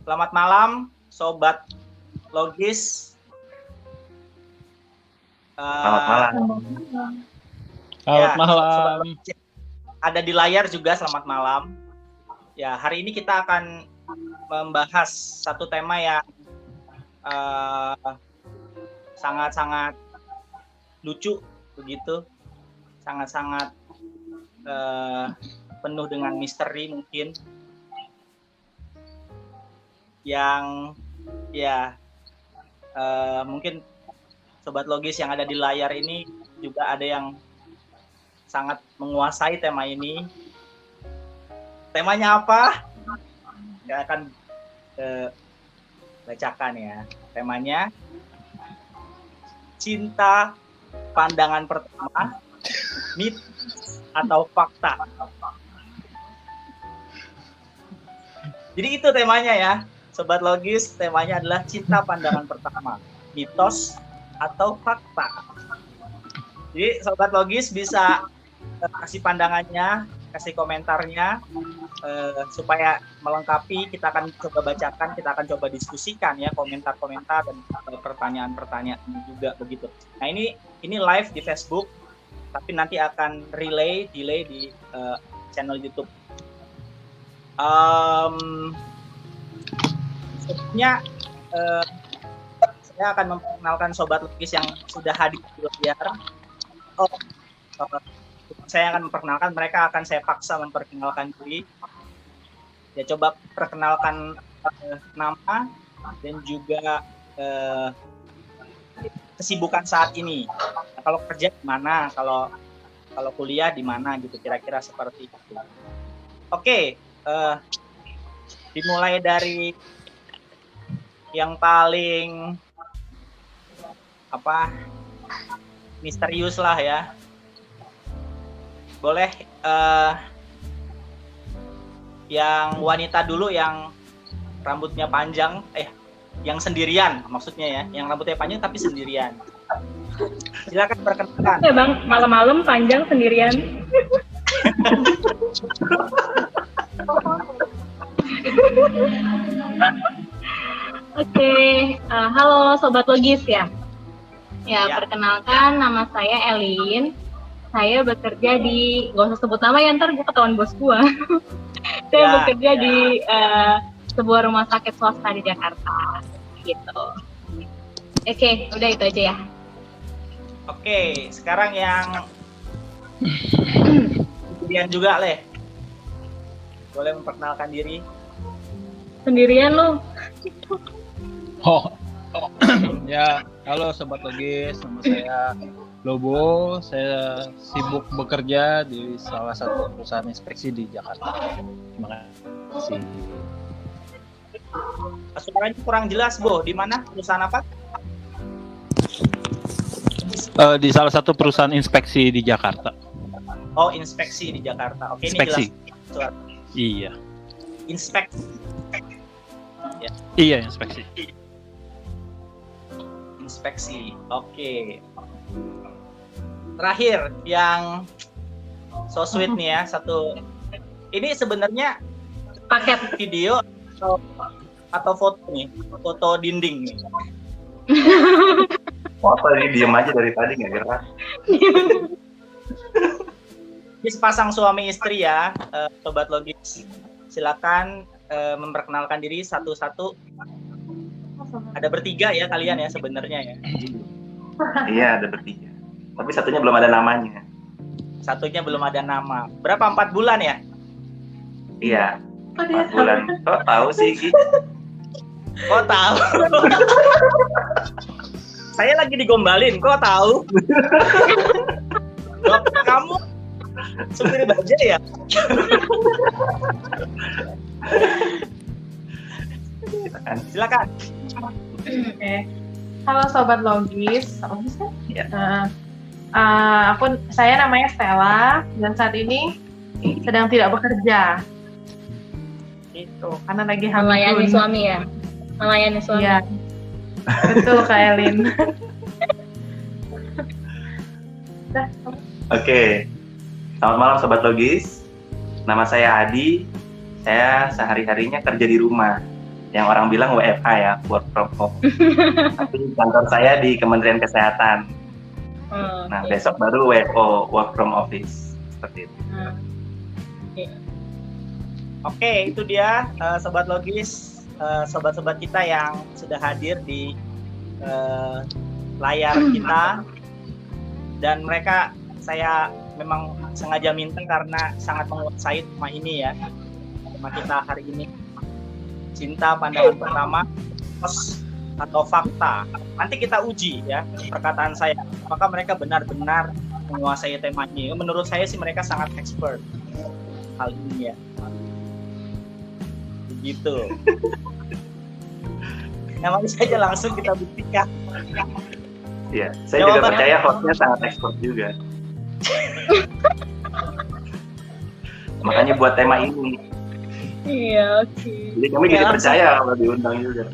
Selamat malam, Sobat Logis. Selamat malam. Selamat malam. Sobat Logis ada di layar juga, selamat malam. Ya, hari ini kita akan membahas satu tema yang sangat-sangat lucu begitu, sangat-sangat penuh dengan misteri mungkin, yang mungkin Sobat Logis yang ada di layar ini juga ada yang sangat menguasai tema ini. Temanya apa? Saya akan bacakan ya. Temanya cinta pandangan pertama, mitos atau fakta. Jadi itu temanya ya, Sobat Logis. Temanya adalah cinta pandangan pertama, mitos atau fakta. Jadi Sobat Logis bisa kasih pandangannya, kasih komentarnya, supaya melengkapi. Kita akan coba bacakan, kita akan coba diskusikan ya komentar-komentar dan pertanyaan-pertanyaan juga begitu. Nah ini live di Facebook, tapi nanti akan delay di channel YouTube. Sebenarnya saya akan memperkenalkan Sobat Logis yang sudah hadir di layar. Saya akan memperkenalkan, mereka akan saya paksa memperkenalkan diri. Ya, coba perkenalkan nama dan juga kesibukan saat ini. Nah, kalau kerja di mana, kalau kuliah di mana gitu, kira-kira seperti itu. Oke, dimulai dari yang paling misterius lah ya. Boleh yang wanita dulu, yang rambutnya panjang, yang sendirian maksudnya ya, yang rambutnya panjang tapi sendirian. Silakan perkenalkan. Ya Bang, malam-malam panjang sendirian. Oke, halo Sobat Logis ya. Ya, perkenalkan nama saya Elin. Saya bekerja di, gak usah sebut nama ya, ntar gue ketahuan bos gue. Saya bekerja di sebuah rumah sakit swasta di Jakarta, gitu. Oke, udah itu aja ya. Oke, sekarang yang kemudian juga Leh, boleh memperkenalkan diri. Sendirian lu. Ya, halo Sobat Logis, nama saya Lobo. Saya sibuk bekerja di salah satu perusahaan inspeksi di Jakarta. Terima kasih. Suaranya kurang jelas, Bo. Di mana? Perusahaan apa? Di salah satu perusahaan inspeksi di Jakarta. Oh, inspeksi di Jakarta. Oke, inspeksi. Ini jelas suara. Iya. Inspeksi. Ya. Iya, inspeksi. Inspeksi. Oke. Terakhir yang so sweet nih ya, satu. Ini sebenarnya paket video atau foto nih, foto dinding nih. Foto ini diem aja dari tadi nggak gerak. Ini sepasang suami istri ya, Sobat Logis. Silakan memperkenalkan diri satu-satu. Ada bertiga ya kalian ya sebenarnya ya. Iya, ada bertiga. Tapi satunya belum ada namanya. Satunya belum ada nama. Berapa, 4 bulan ya? Iya, 4 bulan. Kok tahu sih, Ki? Kok tahu? Saya lagi digombalin, kok tahu? Kamu supir bajaj ya? Silakan. Oke. Halo Sobat Logis. Ya. Saya namanya Stella dan saat ini sedang tidak bekerja. Gitu, karena lagi hamil. melayani suami ya. Melayani suami. Iya. Betul Kak Elin. Oke. Selamat malam Sobat Logis. Nama saya Adi. Saya sehari-harinya kerja di rumah. yang orang bilang WFH ya, work from home. Tapi kantor saya di Kementerian Kesehatan. Nah, besok baru WFO, work from office. Seperti itu. Oke, itu dia Sobat Logis, sobat-sobat kita yang sudah hadir di layar kita. Dan mereka saya memang sengaja minta karena sangat menguasai tema ini ya. Tema kita hari ini. Cinta pandangan pertama, mitos atau fakta. Nanti kita uji ya perkataan saya. Apakah mereka benar-benar menguasai tema ini? Menurut saya sih mereka sangat expert hal ini ya. Begitu. Namanya saja langsung kita buktikan. Iya, saya juga percaya hostnya sangat expert juga. Makanya buat tema ini. Iya, oke. Jadi kami jadi percaya kalau diundang juga.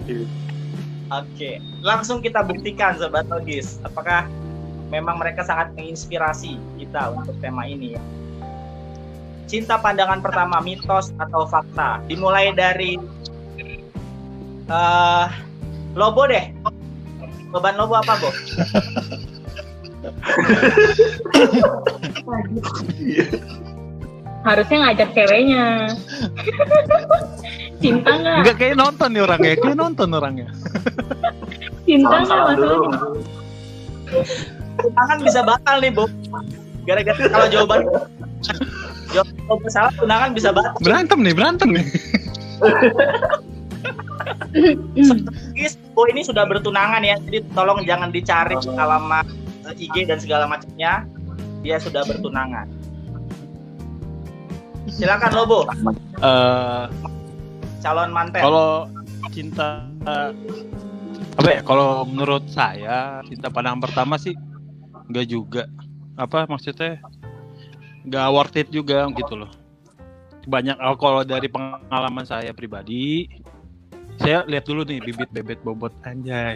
Oke, langsung kita buktikan Sobat Logis. Apakah memang mereka sangat menginspirasi kita untuk tema ini ya. Cinta pandangan pertama, mitos atau fakta. Dimulai dari Lobo deh. Beban Lobo apa, Bo? Harusnya ngajak ceweknya. Cinta nggak? Enggak, kayak nonton nih orangnya, Cinta nggak Salam-salam dulu. masalahnya? Tunangan bisa batal nih, Bo. Gara-gara kalau jawaban salah, tunangan bisa batal. Berantem nih. Guys, Bo ini sudah bertunangan ya, jadi tolong jangan dicari alamat IG dan segala macamnya. Dia sudah bertunangan. Silakan Lobo, calon manten. Kalau cinta apa ya? Kalau menurut saya cinta pandangan pertama sih enggak juga. Apa maksudnya? Enggak worth it juga gitu loh. Banyak kalau dari pengalaman saya pribadi, saya lihat dulu nih bibit bebet bobot anjay.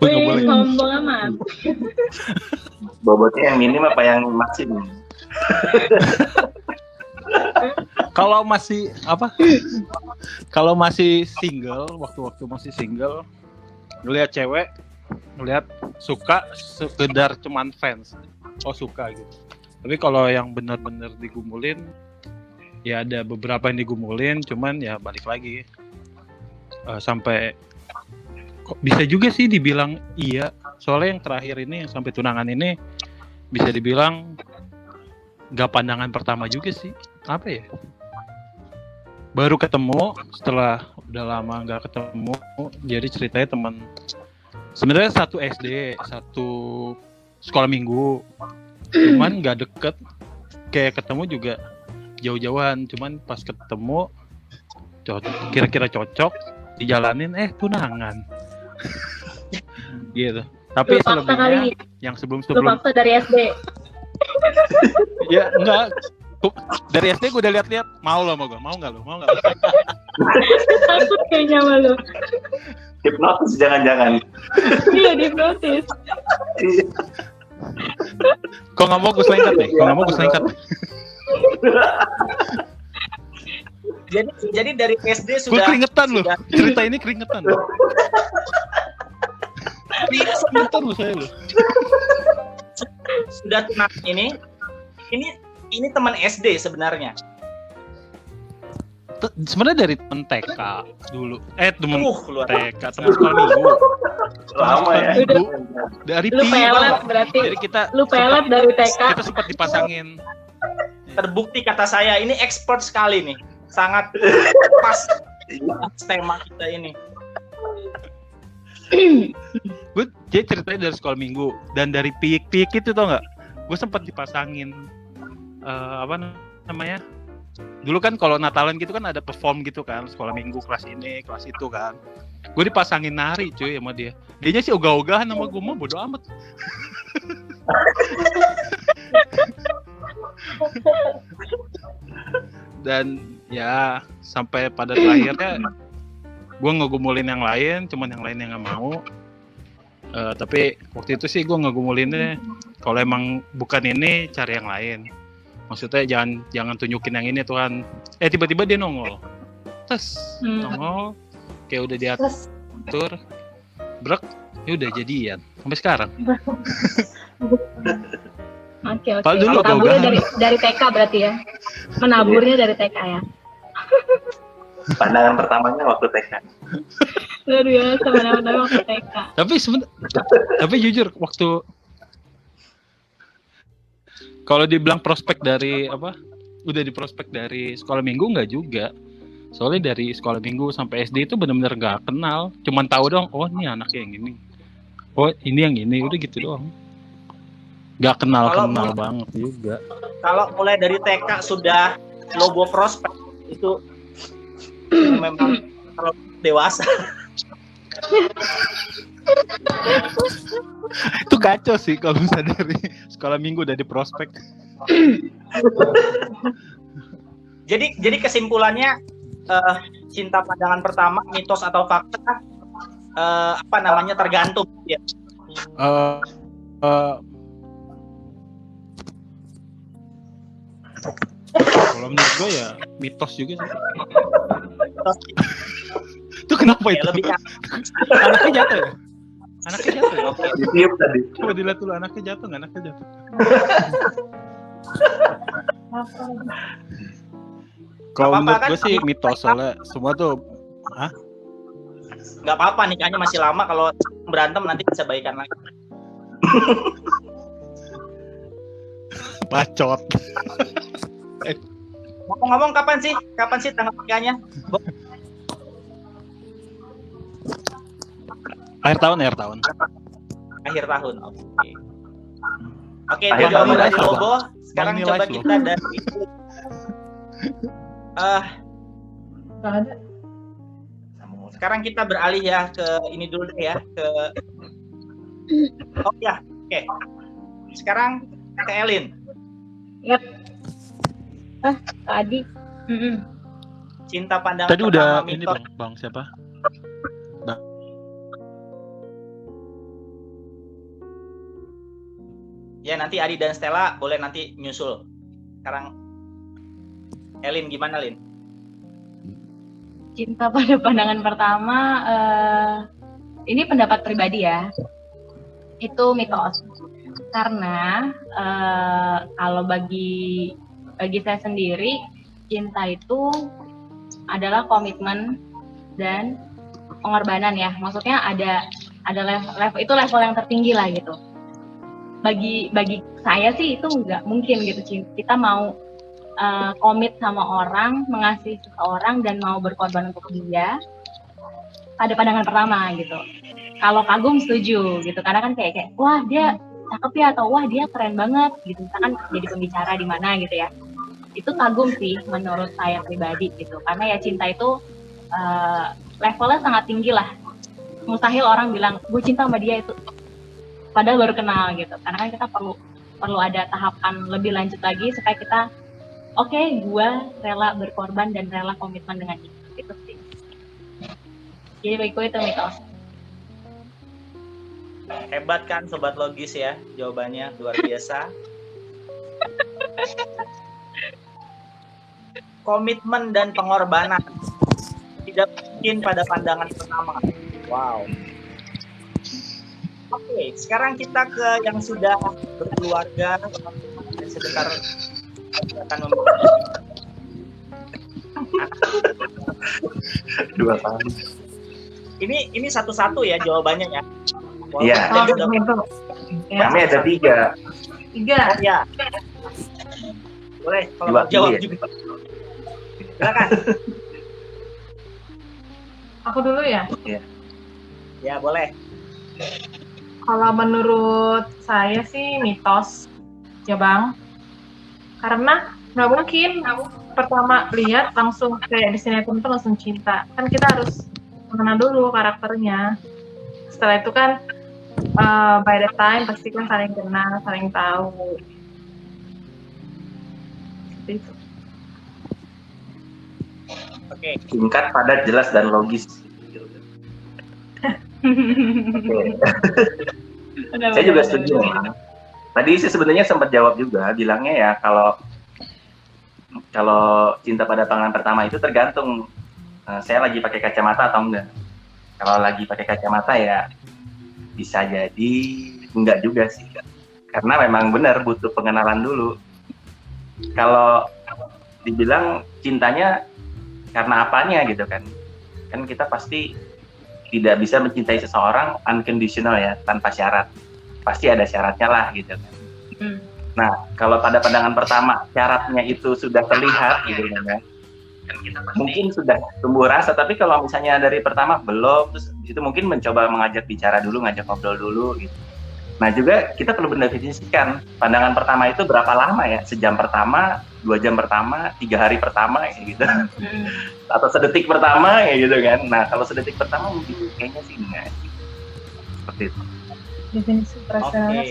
Wih, sombong amat. Bobotnya yang minim apa yang maksimum? Kalau masih single, waktu-waktu masih single, ngelihat cewek, ngelihat suka sekedar cuman fans, suka gitu. Tapi kalau yang benar-benar digumulin, ya ada beberapa yang digumulin, cuman ya balik lagi sampai kok bisa juga sih dibilang iya. Soalnya yang terakhir ini, yang sampai tunangan ini, bisa dibilang gak pandangan pertama juga sih. Apa ya? Baru ketemu setelah udah lama nggak ketemu, jadi ceritanya teman sebenarnya satu SD, satu sekolah minggu, cuman nggak deket, kayak ketemu juga jauh-jauhan, cuman pas ketemu kira-kira cocok, dijalanin tunangan gitu. Tapi selebihnya yang sebelum Lu paksa dari SD. Ya enggak, dari SD gue udah lihat-lihat, mau nggak lo? Takut kayaknya sama lu. Hipnotis jangan-jangan. Iya, hipnotis. Kok nggak mau gue selengkat nih? Jadi dari SD Gue sudah keringetan loh. Cerita ini keringetan. Keringetan loh saya loh. Sudah tunangan ini teman SD sebenarnya. Sebenarnya dari temen TK dulu. Temen Luar TK, temen sekolah minggu. Lama ya. Dari Lu pelet berarti. Jadi Lu pelet dari TK. Kita sempat dipasangin. Terbukti kata saya, ini expert sekali nih. Sangat pas tema kita ini. Gue jadi ceritanya dari sekolah minggu dan dari piyik itu tau nggak? Gue sempat dipasangin apa namanya? Dulu kan kalau Natalan gitu kan ada perform gitu kan, sekolah minggu kelas ini, kelas itu kan. Gue dipasangin nari cuy sama dia. Dianya sih ogah-ogahan sama gue, mau bodo amat. Dan ya sampai pada terakhirnya gue ngegumulin yang lain, cuman yang lain yang nggak mau. Tapi waktu itu sih gue ngegumulinnya kalau emang bukan ini cari yang lain. Maksudnya jangan tunjukin yang ini Tuhan. Tiba-tiba dia nongol. Terus nongol kayak udah diatur, brek, ya udah jadian sampai sekarang. Oke. Kalau dulu Menaburnya dari TK berarti ya. Menaburnya dari TK ya. Pandangan pertamanya waktu TK. Luar biasa pandangan waktu TK. Tapi jujur waktu kalau dibilang prospek dari apa? Udah di prospek dari sekolah minggu nggak juga. Soalnya dari sekolah minggu sampai SD itu benar-benar nggak kenal. Cuman tahu dong, oh ini anaknya yang ini. Oh ini yang ini, udah gitu doang. Nggak kenal banget juga. Kalau mulai dari TK sudah logo prospek itu memang kalau dewasa. Itu kacau sih kalau misalnya dari sekolah minggu udah di prospek. Jadi kesimpulannya cinta pandangan pertama, mitos atau fakta, tergantung ya. Kalau menurut gue ya mitos juga sih. Itu kenapa itu? Lebih Anaknya jatuh ya? Anaknya jatuh ya? Ditiup tadi. Coba dilihat dulu anaknya jatuh nggak? Anaknya jatuh. Kalau menurut gue sih mitos, soalnya semua tuh nggak apa-apa, nikahnya masih lama, kalau berantem nanti bisa baikan lagi. Bacot. Ngomong-ngomong kapan sih tanggal nikahnya? Akhir tahun. Akhir tahun. Oke, Akhir jawaban tahun dari apa? Lobo. Sekarang Bang, coba nilai kita dari Nggak ada. sekarang kita beralih ya ke ini dulu deh ya, ke oke. Sekarang ke Elin. Yap. Tadi. Cinta pandangan Tadi udah pertama, ini mitos. bang siapa? Ya nanti Adi dan Stella boleh nanti nyusul. Sekarang Elin, gimana Lin? Cinta pada pandangan pertama, ini pendapat pribadi ya. Itu mitos. Karena kalau bagi saya sendiri, cinta itu adalah komitmen dan pengorbanan ya. Maksudnya ada level itu level yang tertinggi lah gitu. Bagi saya sih itu nggak mungkin gitu, kita mau komit sama orang, mengasihi seseorang dan mau berkorban untuk dia pada pandangan pertama gitu. Kalau kagum setuju gitu, karena kan kayak wah dia cakep ya, atau wah dia keren banget gitu, misalkan jadi pembicara di mana gitu ya, itu kagum sih menurut saya pribadi gitu, karena ya cinta itu levelnya sangat tinggi lah, mustahil orang bilang gue cinta sama dia itu padahal baru kenal gitu, karena kan kita perlu ada tahapan lebih lanjut lagi supaya kita gue rela berkorban dan rela komitmen dengan itu sih. Jadi bagiku itu mitos. Hebat kan Sobat Logis ya, jawabannya luar biasa. Komitmen dan pengorbanan tidak mungkin pada pandangan pertama. Wow. Oke, sekarang kita ke yang sudah berkeluarga. Sebentar akan membahas 2 tahun. Ini satu-satu ya jawabannya ya. Iya. Kami ada 3. Oh ya. Boleh kalau mau jawab juga. Silakan. Aku dulu ya? Ya, boleh. Kalau menurut saya sih mitos, ya Bang. Karena nggak mungkin pertama lihat langsung kayak di sinetron itu langsung cinta. Kan kita harus mengenal dulu karakternya. Setelah itu kan by the time pasti kan saling kenal, saling tahu. Seperti itu. Oke. Singkat, padat, jelas, dan logis. Saya juga setuju. Tadi sih sebenarnya sempat jawab juga, bilangnya ya kalau cinta pada pandangan pertama itu tergantung saya lagi pakai kacamata atau enggak. Kalau lagi pakai kacamata ya bisa jadi enggak juga sih, karena memang benar butuh pengenalan dulu. Kalau dibilang cintanya karena apanya gitu kan kita pasti tidak bisa mencintai seseorang unconditional ya, tanpa syarat. Pasti ada syaratnya lah gitu kan. Nah, kalau pada pandangan pertama syaratnya itu sudah terlihat gitu kan, mungkin sudah tumbuh rasa. Tapi kalau misalnya dari pertama belum, terus itu mungkin mencoba mengajak bicara dulu, ngajak ngobrol dulu gitu. Nah juga kita perlu mendefinisikan pandangan pertama itu berapa lama ya, sejam pertama, 2 jam pertama, 3 hari pertama gitu, atau sedetik pertama ya gitu kan. Nah kalau sedetik pertama mungkin kayaknya sih enggak, seperti itu. Definisi perasaan.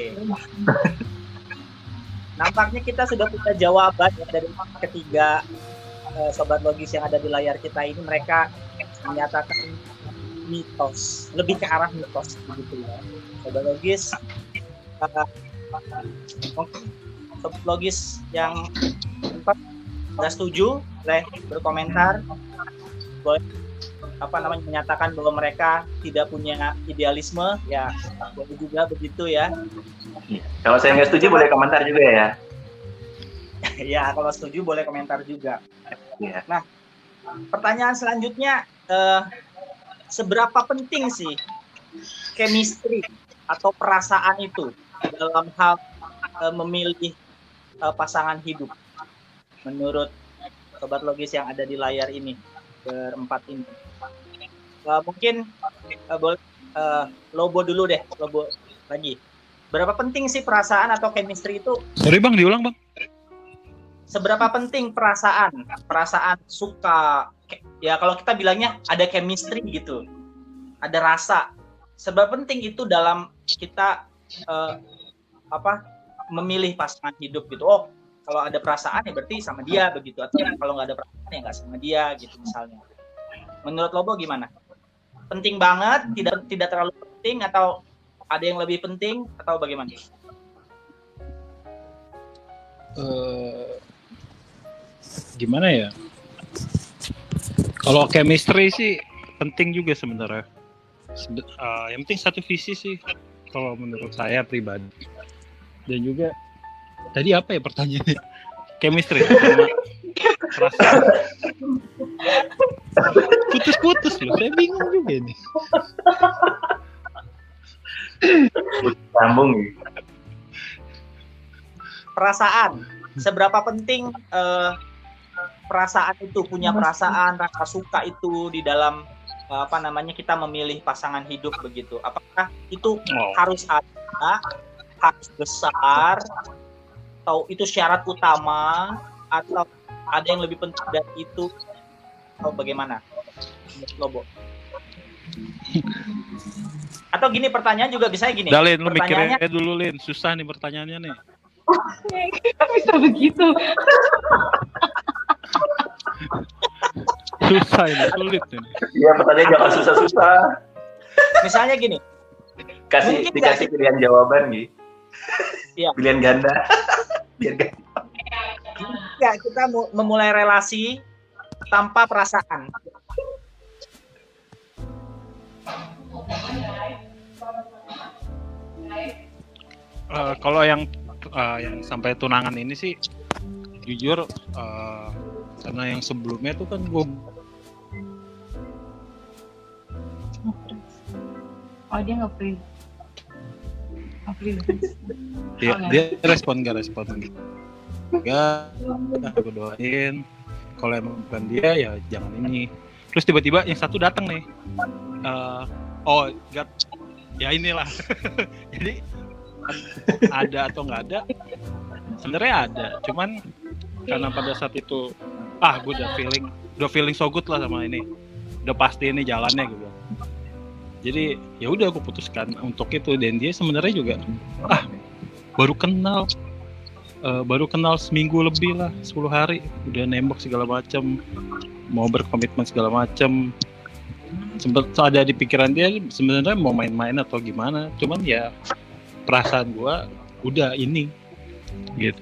Nampaknya kita sudah punya jawaban ya dari ketiga sobat logis yang ada di layar kita ini. Mereka menyatakan mitos, lebih ke arah mitos begitu ya. Sobat logis, sobat logis yang nggak setuju boleh berkomentar, boleh menyatakan bahwa mereka tidak punya idealisme, ya boleh juga begitu ya. Kalau saya nggak setuju boleh komentar juga ya. Ya kalau setuju boleh komentar juga. Ya. Nah, pertanyaan selanjutnya, seberapa penting sih chemistry atau perasaan itu dalam hal memilih pasangan hidup menurut sobat logis yang ada di layar ini, berempat ini? Mungkin Lobo dulu deh, Lobo lagi. Berapa penting sih perasaan atau chemistry itu? Sorry bang, diulang bang. Seberapa penting perasaan suka, ya kalau kita bilangnya ada chemistry gitu, ada rasa. Seberapa penting itu dalam kita memilih pasangan hidup gitu. Oh, kalau ada perasaan ya berarti sama dia begitu, atau kalau nggak ada perasaan ya nggak sama dia gitu misalnya. Menurut Lobo gimana? Penting banget, tidak terlalu penting, atau ada yang lebih penting, atau bagaimana? Gimana ya? Kalau chemistry sih penting juga sebenarnya. Yang penting satu visi sih, kalau menurut saya pribadi. Dan juga tadi apa ya pertanyaannya? Chemistry sama perasaan. Putus-putus loh, saya bingung juga ini. Sambung ya. Perasaan, seberapa penting perasaan itu, punya perasaan, rasa suka itu di dalam kita memilih pasangan hidup begitu. Apakah itu harus ada, harus besar, atau itu syarat utama, atau ada yang lebih penting dari itu, atau bagaimana? Lobo. Atau gini, pertanyaan juga bisa gini. Dalin, lu mikirnya dulu Lin, susah nih pertanyaannya nih. Bisa begitu. Susah ini, sulit ini. Iya, pertanyaan jangan susah-susah. Misalnya gini. Dikasih pilihan jawaban gitu. Iya. Pilihan ganda. Ya, kita memulai relasi tanpa perasaan. Kalau yang sampai tunangan ini sih, jujur karena yang sebelumnya tuh kan gue. Oh, dia nggak free. Dia respon nggak aku doain kalau emang bukan dia ya jangan ini. Terus tiba-tiba yang satu datang nih, ya inilah. Jadi ada atau nggak ada, sebenarnya ada, cuman karena pada saat itu gue udah feeling so good lah sama ini, udah pasti ini jalannya gitu. Jadi ya udah aku putuskan untuk itu. Dan dia sebenarnya juga baru kenal seminggu lebih lah, 10 hari udah nembak segala macam, mau berkomitmen segala macam. Sempet ada di pikiran dia sebenarnya mau main-main atau gimana, cuman ya perasaan gua udah ini gitu,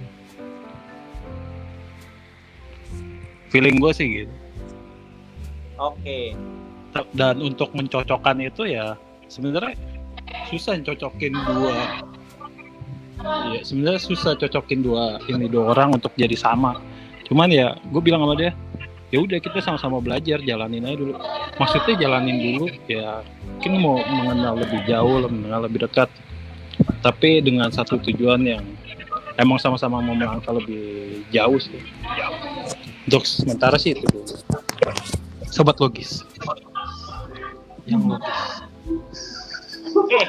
feeling gua sih gitu. Oke. Dan untuk mencocokkan itu ya sebenarnya susah cocokin dua. Iya, sebenarnya susah cocokin dua orang untuk jadi sama. Cuman ya gue bilang sama dia, ya udah kita sama-sama belajar, jalanin aja dulu. Maksudnya jalanin dulu ya, mungkin mau mengenal lebih jauh, mengenal lebih dekat. Tapi dengan satu tujuan yang emang sama-sama mau melangkah lebih jauh sih. Untuk sementara sih itu dulu. Sobat logis. Yang logis. Oke.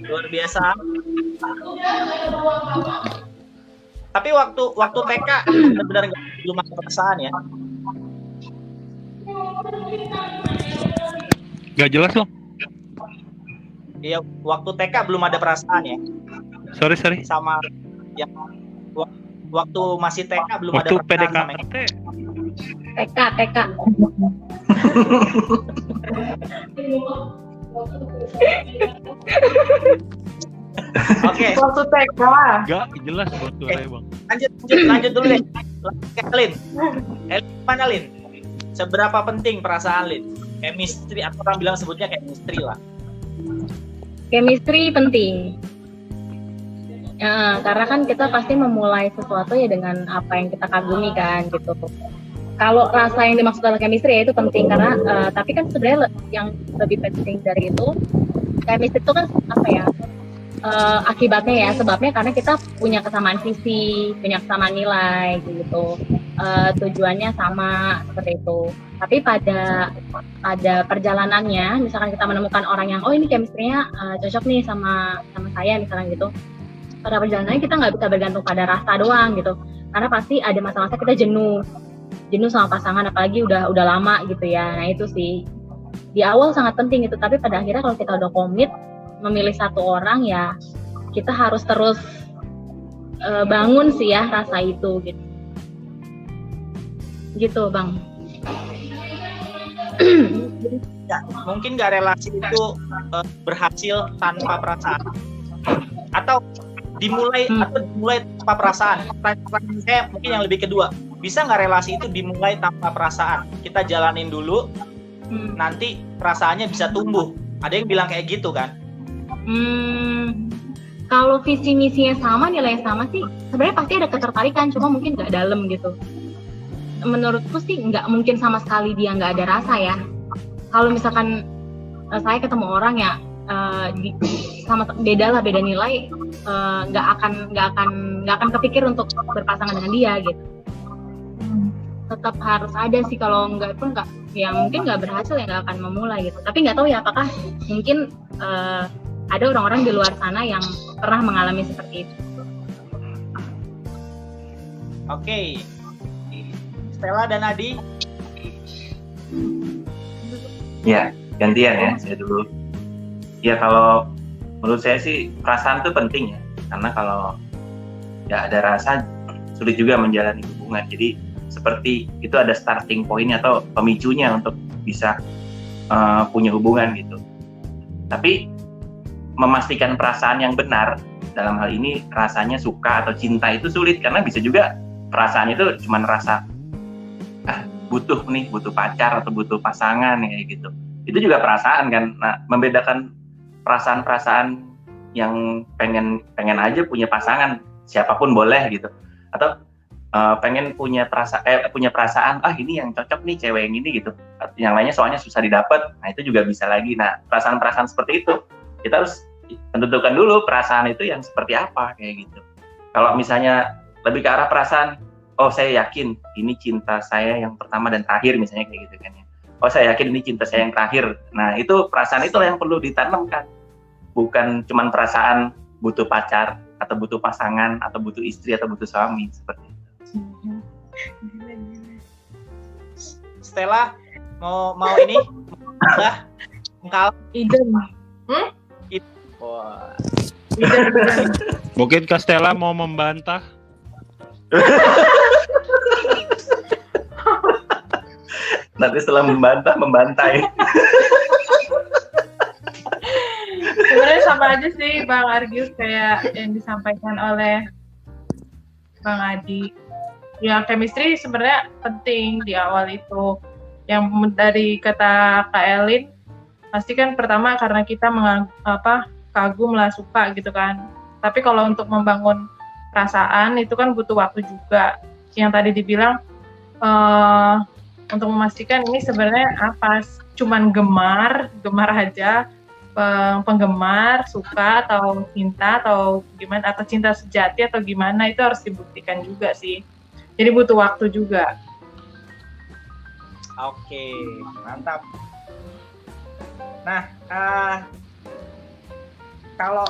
Luar biasa. Tapi waktu TK benar-benar belum ada perasaan ya. Gak jelas loh. Iya, waktu TK belum ada perasaan ya. Sorry. Sama yang waktu masih TK belum Waktu ada perasaan sama yang TK. Oke. Waktu TK. Gak jelas buat suaranya bang. Lanjut dulu deh. Lin. Mana Lin? Seberapa penting perasaan Lin? Chemistry, atau orang bilang sebutnya chemistry lah. Chemistry penting. Karena kan kita pasti memulai sesuatu ya dengan apa yang kita kagumi kan gitu. Kalau rasa yang dimaksud adalah chemistry ya itu penting karena tapi kan sebenarnya yang lebih penting dari itu chemistry itu kan apa ya akibatnya ya sebabnya karena kita punya kesamaan visi, punya kesamaan nilai gitu. Tujuannya sama seperti itu. Tapi pada perjalanannya misalkan kita menemukan orang yang ini chemistry-nya cocok nih sama saya misalnya gitu. Pada perjalanannya kita nggak bisa bergantung pada rasa doang gitu. Karena pasti ada masa-masa kita jenuh sama pasangan apalagi udah lama gitu ya. Nah itu sih di awal sangat penting itu, tapi pada akhirnya kalau kita udah komit memilih satu orang ya kita harus terus bangun sih ya rasa itu gitu bang. Ya, mungkin nggak relasi itu berhasil tanpa perasaan atau dimulai tanpa perasaan. Pertanyaan saya mungkin yang lebih kedua, bisa nggak relasi itu dimulai tanpa perasaan? Kita jalanin dulu, nanti perasaannya bisa tumbuh. Ada yang bilang kayak gitu kan? Kalau visi misinya sama, nilainya sama sih, sebenarnya pasti ada ketertarikan, cuma mungkin nggak dalam gitu. Menurutku sih nggak mungkin sama sekali dia nggak ada rasa ya. Kalau misalkan saya ketemu orang ya sama beda nilai, nggak akan kepikir untuk berpasangan dengan dia gitu. Tetap harus ada sih, kalau nggak pun nggak, ya mungkin nggak berhasil ya nggak akan memulai gitu. Tapi nggak tahu ya apakah mungkin ada orang-orang di luar sana yang pernah mengalami seperti itu. Oke. Stella dan Adi. Ya, gantian ya, saya dulu. Ya kalau menurut saya sih perasaan itu penting ya, karena kalau nggak ada rasa sulit juga menjalani hubungan. Jadi seperti itu ada starting point atau pemicunya untuk bisa punya hubungan gitu. Tapi memastikan perasaan yang benar dalam hal ini rasanya suka atau cinta itu sulit, karena bisa juga perasaan itu cuma rasa butuh pacar atau butuh pasangan kayak gitu. Itu juga perasaan kan. Nah, membedakan perasaan-perasaan yang pengen aja punya pasangan, siapapun boleh gitu, atau pengen punya perasaan ini yang cocok nih cewek yang ini gitu, yang lainnya soalnya susah didapat. Nah itu juga bisa lagi. Nah perasaan-perasaan seperti itu kita harus tentukan dulu perasaan itu yang seperti apa kayak gitu. Kalau misalnya lebih ke arah perasaan, saya yakin ini cinta saya yang pertama dan terakhir misalnya kayak gitu kan ya. Saya yakin ini cinta saya yang terakhir. Nah itu perasaan itu yang perlu ditanamkan, bukan cuman perasaan butuh pacar atau butuh pasangan atau butuh istri atau butuh suami seperti itu. Stella mau ini engkau Idem. Wah. Mungkin Kak Stella mau membantah. Nanti setelah membantai. Sebenarnya sama aja sih Bang Argius kayak yang disampaikan oleh Bang Adi. Ya chemistry sebenarnya penting di awal itu. Yang dari kata Kak Elin, pasti kan pertama karena kita kagum lah, suka gitu kan. Tapi kalau untuk membangun perasaan itu kan butuh waktu juga. Yang tadi dibilang untuk memastikan ini sebenarnya apa, cuman gemar aja, penggemar, suka atau cinta atau gimana, atau cinta sejati atau gimana, itu harus dibuktikan juga sih. Jadi butuh waktu juga. Oke, mantap. Nah, kalau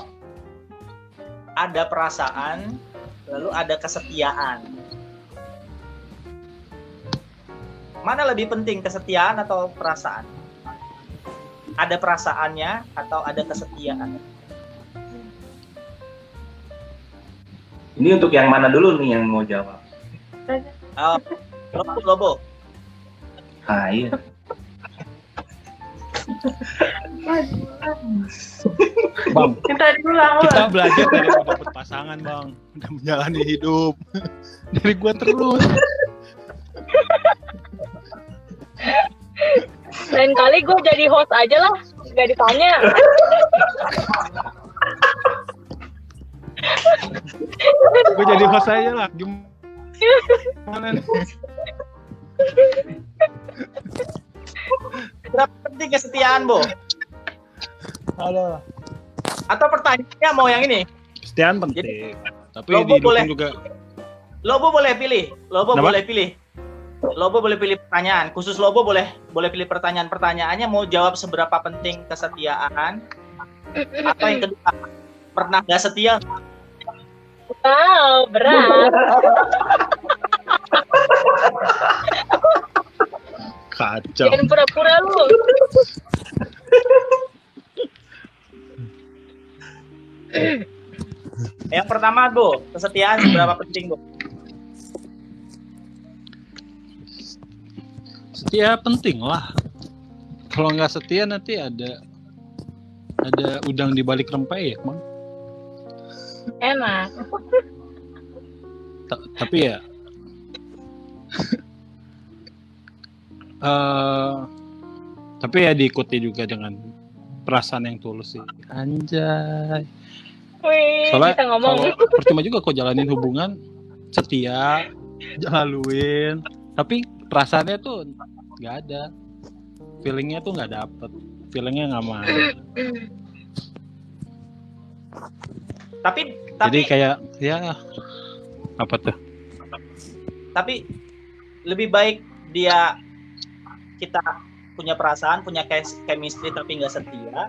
ada perasaan, lalu ada kesetiaan. Mana lebih penting, kesetiaan atau perasaan? Ada perasaannya atau ada kesetiaan? Ini untuk yang mana dulu nih yang mau jawab? Lobo. Ah iya. Bang, Kita diulang. kita belajar dari dapat pasangan, Bang. Udah menjalani hidup. Dari gua terus. Lain kali gue jadi host aja lah, gak ditanya. Gue jadi host aja lah. Gimana nih? Berapa penting kesetiaan, Bo? Halo. Atau pertanyaannya mau yang ini? Kesetiaan penting. Tapi Lobo dihidupin boleh. juga. Lobo boleh pilih. Lobo Kenapa? boleh pilih. Lobo boleh pilih pertanyaan. Khusus Lobo boleh pilih pertanyaan. Pertanyaannya mau jawab seberapa penting kesetiaan, atau yang kedua pernah gak setia? Wow, berat. Kacau. Jangan pura-pura lu. Yang pertama, Bu, kesetiaan seberapa penting, Bu? Setia penting lah. Kalau nggak setia nanti ada udang di balik rempeyek, Bang. Enak. Tapi ya tapi ya diikuti juga dengan perasaan yang tulus sih. Anjay. Wih, Soalnya bisa ngomong. kalau percuma juga kok jalanin hubungan setia, jalaluin, tapi perasaannya tuh nggak ada, feelingnya tuh nggak dapet, feelingnya nggak mau. Tapi Jadi kayak ya apa tuh? tapi lebih baik kita punya perasaan, punya chemistry tapi nggak setia,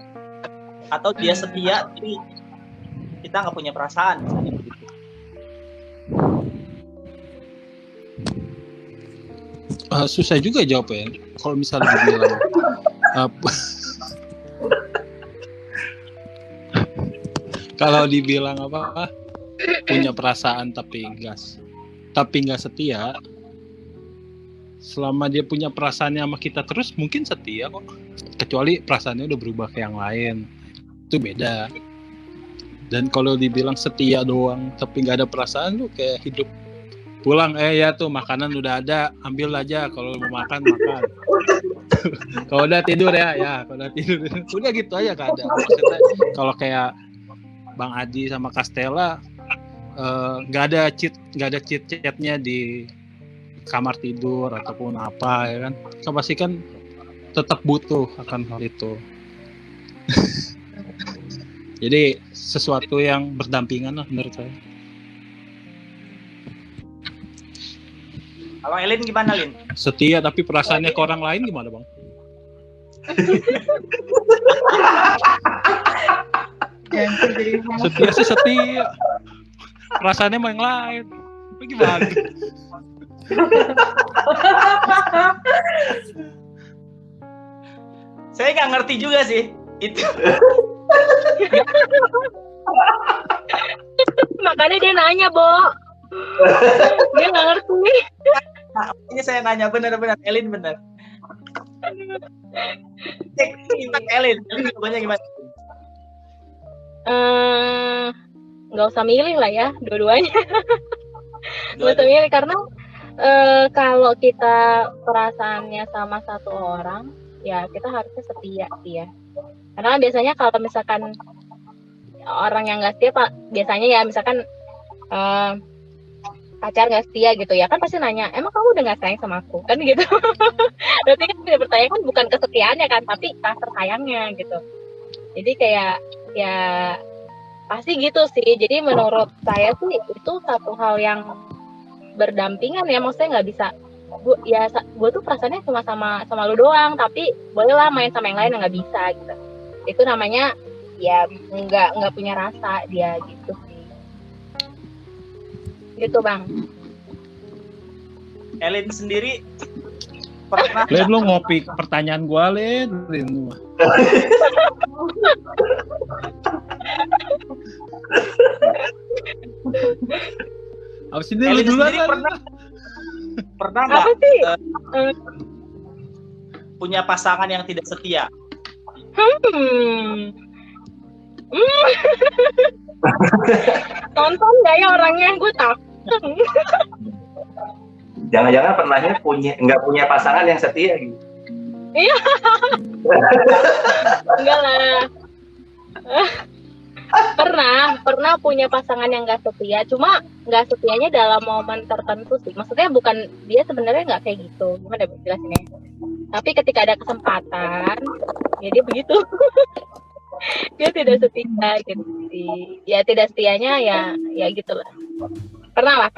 atau dia setia tapi kita nggak punya perasaan, misalnya begitu. Susah juga jawabnya. Kalau misalnya dibilang kalau dibilang apa punya perasaan tapi nggak setia, selama dia punya perasaannya sama kita terus mungkin setia kok, kecuali perasaannya udah berubah ke yang lain, itu beda. Dan kalau dibilang setia doang tapi nggak ada perasaan, lu kayak hidup pulang ya tuh makanan udah ada, ambil aja, kalau mau makan. Kalau udah tidur ya kalau udah tidur udah gitu aja keadaan. Maksudnya kalau kayak Bang Adi sama Castella nggak ada cheat chatnya di kamar tidur ataupun apa ya kan pasti kan tetap butuh akan hal itu. Jadi sesuatu yang berdampingan lah menurut saya. Kalau Elin gimana, Lin? Setia tapi perasaannya ke orang lain gimana, Bang? Setia sih setia, perasaannya mau yang lain, itu gimana? Saya nggak ngerti juga sih itu. Makanya dia nanya, Bo. Dia nggak ngerti. Ini saya nanya benar-benar, Elin benar. Kita Elin jawabannya gimana? Nggak usah milih lah ya, dua-duanya. Nggak usah milih karena Kalau kita perasaannya sama satu orang, ya kita harusnya setia sih ya. Karena biasanya kalau misalkan orang yang nggak setia, biasanya ya misalkan pacar nggak setia gitu ya, kan pasti nanya, emang kamu udah nggak sayang sama aku? Kan gitu. Berarti kan dia bertanya kan bukan kesetiaannya kan, tapi rasa sayangnya gitu. Jadi kayak ya pasti gitu sih. Jadi menurut saya sih itu satu hal yang berdampingan ya, maksudnya nggak bisa gue tuh perasaannya cuma sama lu doang, tapi bolehlah main sama yang lain yang nggak bisa gitu. Itu namanya ya nggak punya rasa dia gitu sih. Gitu Bang. Elin sendiri pernah Lin, lu ngopi pertanyaan gua, Lin. Abis ini lu Elin duluan sendiri lah. pernah nggak Apa sih? punya pasangan yang tidak setia? Nonton nggak ya orangnya? Gue takut. Jangan-jangan pernahnya nggak punya pasangan yang setia gitu. Iya. Enggak lah. Pernah punya pasangan yang nggak setia, cuma nggak setianya dalam momen tertentu sih. Maksudnya bukan dia sebenarnya nggak kayak gitu, gimana jelasinnya? Tapi ketika ada kesempatan, ya dia begitu. Dia tidak setia gitu sih. Ya tidak setianya ya gitulah. Pernah.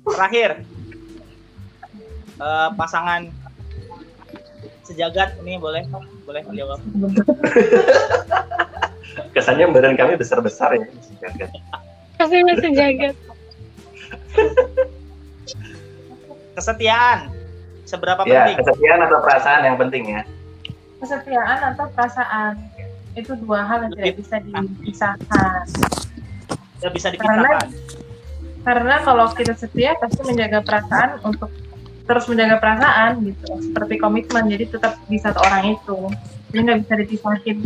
Terakhir, pasangan sejagat ini boleh menjawab. Kesannya badan kami besar-besar ya. Pasangan sejagat. Kesetiaan seberapa Ya, penting? kesetiaan atau perasaan yang penting ya. Kesetiaan atau perasaan itu dua hal yang tidak bisa dipisahkan. Tidak bisa dipisahkan. Karena kalau kita setia pasti menjaga perasaan untuk terus menjaga perasaan gitu, seperti komitmen, jadi tetap di satu orang itu, jadi nggak bisa dipisahin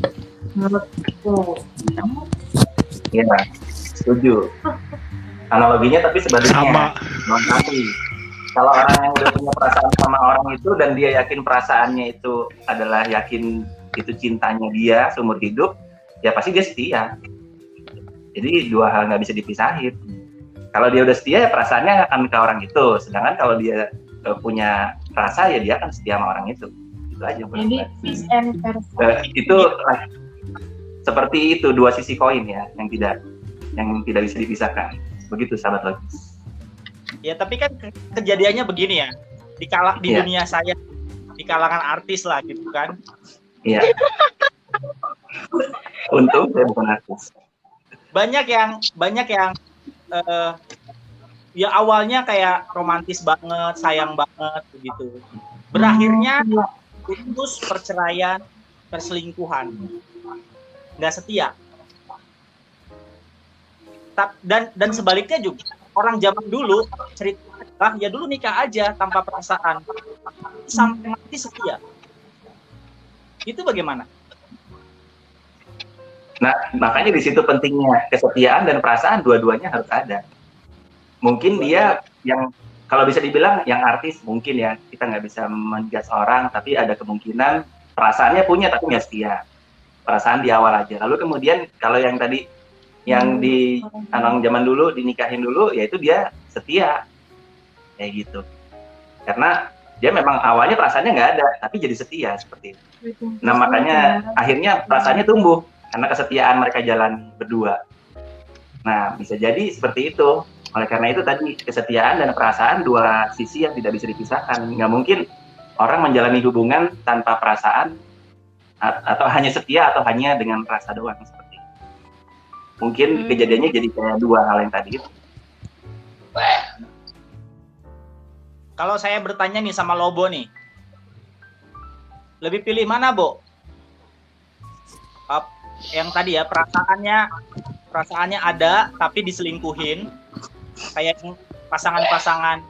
menurutku. Kamu? Iya, setuju. Analoginya tapi sebaliknya. Sama. Tapi kalau orang yang udah punya perasaan sama orang itu dan dia yakin perasaannya itu adalah yakin itu cintanya dia seumur hidup, ya pasti dia setia. Jadi dua hal nggak bisa dipisahin. Kalau dia udah setia ya perasaannya akan ke orang itu, sedangkan kalau dia punya rasa ya dia akan setia sama orang itu. Itu aja. Jadi vice and versa. Itu seperti itu dua sisi koin ya yang tidak bisa dipisahkan. Begitu sahabat logis. Ya tapi kan kejadiannya begini ya, di dunia saya, di kalangan artis lah gitu kan. Iya. Untung saya bukan artis. Banyak yang ya awalnya kayak romantis banget, sayang banget begitu. Berakhirnya putus, perceraian, perselingkuhan, nggak setia. Dan sebaliknya juga orang zaman dulu cerita ya dulu nikah aja tanpa perasaan sampai mati setia. Itu bagaimana? Nah, makanya di situ pentingnya kesetiaan dan perasaan dua-duanya harus ada. Mungkin dia yang kalau bisa dibilang yang artis mungkin ya kita nggak bisa menjudge orang, tapi ada kemungkinan perasaannya punya tapi nggak setia. Perasaan di awal aja. Lalu kemudian kalau yang tadi yang di anak zaman dulu dinikahin dulu, yaitu dia setia kayak gitu. Karena dia memang awalnya perasaannya nggak ada, tapi jadi setia seperti itu. Nah makanya akhirnya perasaannya tumbuh karena kesetiaan mereka jalan berdua. Nah bisa jadi seperti itu. Oleh karena itu tadi kesetiaan dan perasaan dua sisi yang tidak bisa dipisahkan. Nggak mungkin orang menjalani hubungan tanpa perasaan atau hanya setia atau hanya dengan rasa doang seperti itu. Mungkin kejadiannya jadi kayak dua hal yang tadi itu. Kalau saya bertanya nih sama Lobo nih, lebih pilih mana, Bo? Yang tadi ya perasaannya ada tapi diselingkuhin, kayak pasangan-pasangan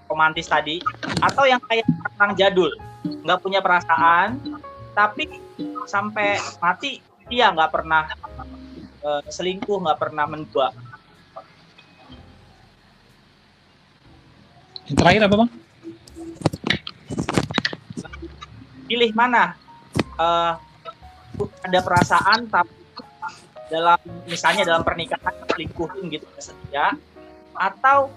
romantis tadi, atau yang kayak orang jadul, nggak punya perasaan tapi sampai mati dia nggak pernah selingkuh, nggak pernah mendua. Yang terakhir apa bang? Pilih mana? Ada perasaan tapi misalnya dalam pernikahan selingkuhin gitu setia, atau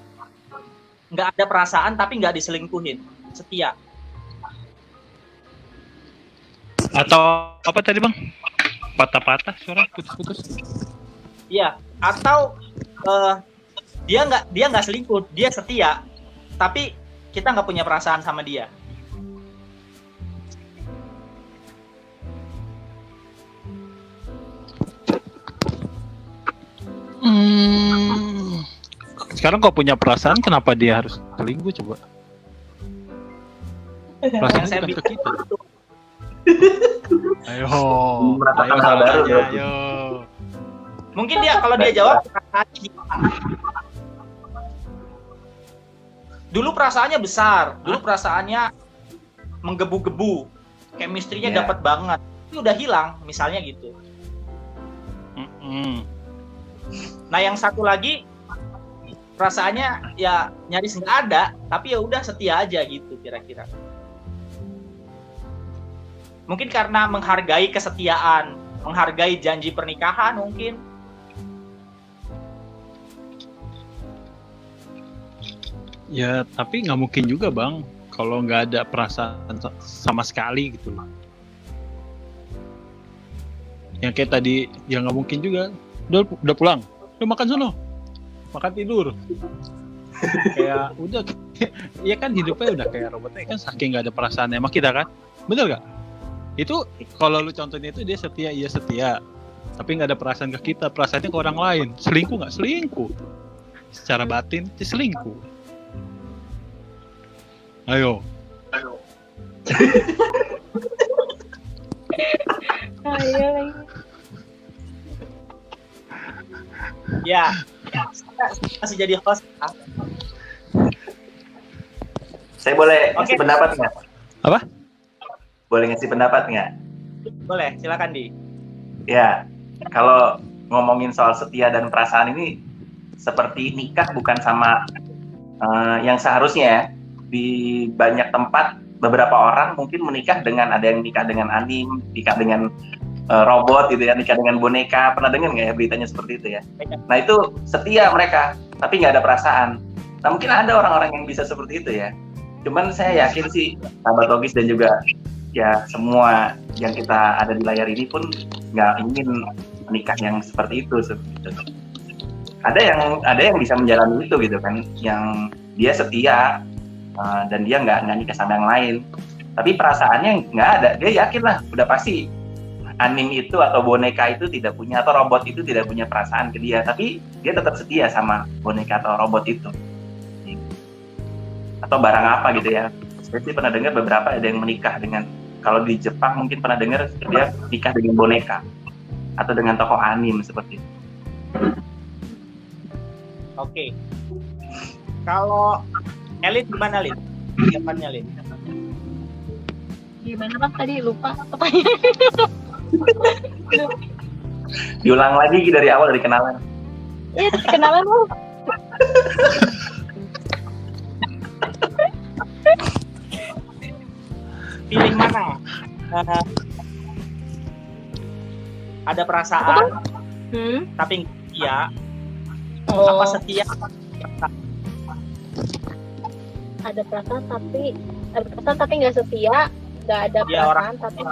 nggak ada perasaan tapi nggak diselingkuhin setia. Atau apa tadi bang? Patah-patah suara putus-putus. Iya, atau dia nggak selingkuh, dia setia tapi kita nggak punya perasaan sama dia. Sekarang kok punya perasaan, kenapa dia harus selingkuh coba? Perasaan Saya bukan ke bilang kita. itu. Ayo, Merasakan ayo hal baru, salahnya, bro. ayo. Mungkin kalau dia jawab perasaan hilang. Dulu perasaannya besar, dulu perasaannya menggebu-gebu, chemistry-nya Iya. dapat banget. Itu udah hilang, misalnya gitu. Nah, yang satu lagi perasaannya ya nyaris nggak ada, tapi ya udah setia aja gitu kira-kira. Mungkin karena menghargai kesetiaan, menghargai janji pernikahan mungkin. Ya, tapi nggak mungkin juga bang, kalau nggak ada perasaan sama sekali gitu loh. Yang kayak tadi, ya nggak mungkin juga. Udah pulang, udah makan sono, makan tidur. Kayak udah, ya kan hidupnya udah kayak robotnya kan, saking nggak ada perasaan sama kita kan, bener nggak? Itu kalau lu contohnya itu dia setia, iya setia, tapi nggak ada perasaan ke kita, perasaannya ke orang lain. Selingkuh nggak? Selingkuh. Secara batin dia selingkuh. Ayo. Ayo lagi. Ya, saya masih jadi host. Saya boleh Oke. ngasih pendapat nggak? Apa? Boleh ngasih pendapat nggak? Boleh, silakan Di. Ya, kalau ngomongin soal setia dan perasaan ini seperti nikah bukan sama yang seharusnya ya. Di banyak tempat beberapa orang mungkin menikah dengan, ada yang nikah dengan anime, nikah dengan robot gitu ya, nikah dengan boneka. Pernah dengar nggak ya beritanya seperti itu ya? Nah itu setia mereka, tapi nggak ada perasaan. Nah mungkin ada orang-orang yang bisa seperti itu ya. Cuman saya yakin sih sahabat logis dan juga ya semua yang kita ada di layar ini pun nggak ingin menikah yang seperti itu. Ada yang bisa menjalani itu gitu kan, yang dia setia dan dia nggak nikah sama yang lain, tapi perasaannya nggak ada. Dia yakin lah, udah pasti anime itu atau boneka itu tidak punya, atau robot itu tidak punya perasaan ke dia, tapi dia tetap setia sama boneka atau robot itu, atau barang apa gitu ya. Saya sih pernah dengar beberapa ada yang menikah dengan, kalau di Jepang mungkin pernah dengar dia nikah dengan boneka atau dengan tokoh anime seperti itu. Oke. Kalau Elin gimana, Lin? Jawabannya, Lin? Gimana bang tadi lupa pertanyaan. Diulang lagi dari awal, dari kenalan. Iya kenalan lu. Pilih mana? Ada perasaan, tapi nggak setia. Apa setia? Ada perasaan tapi nggak setia, nggak ada Ya, perasaan tapi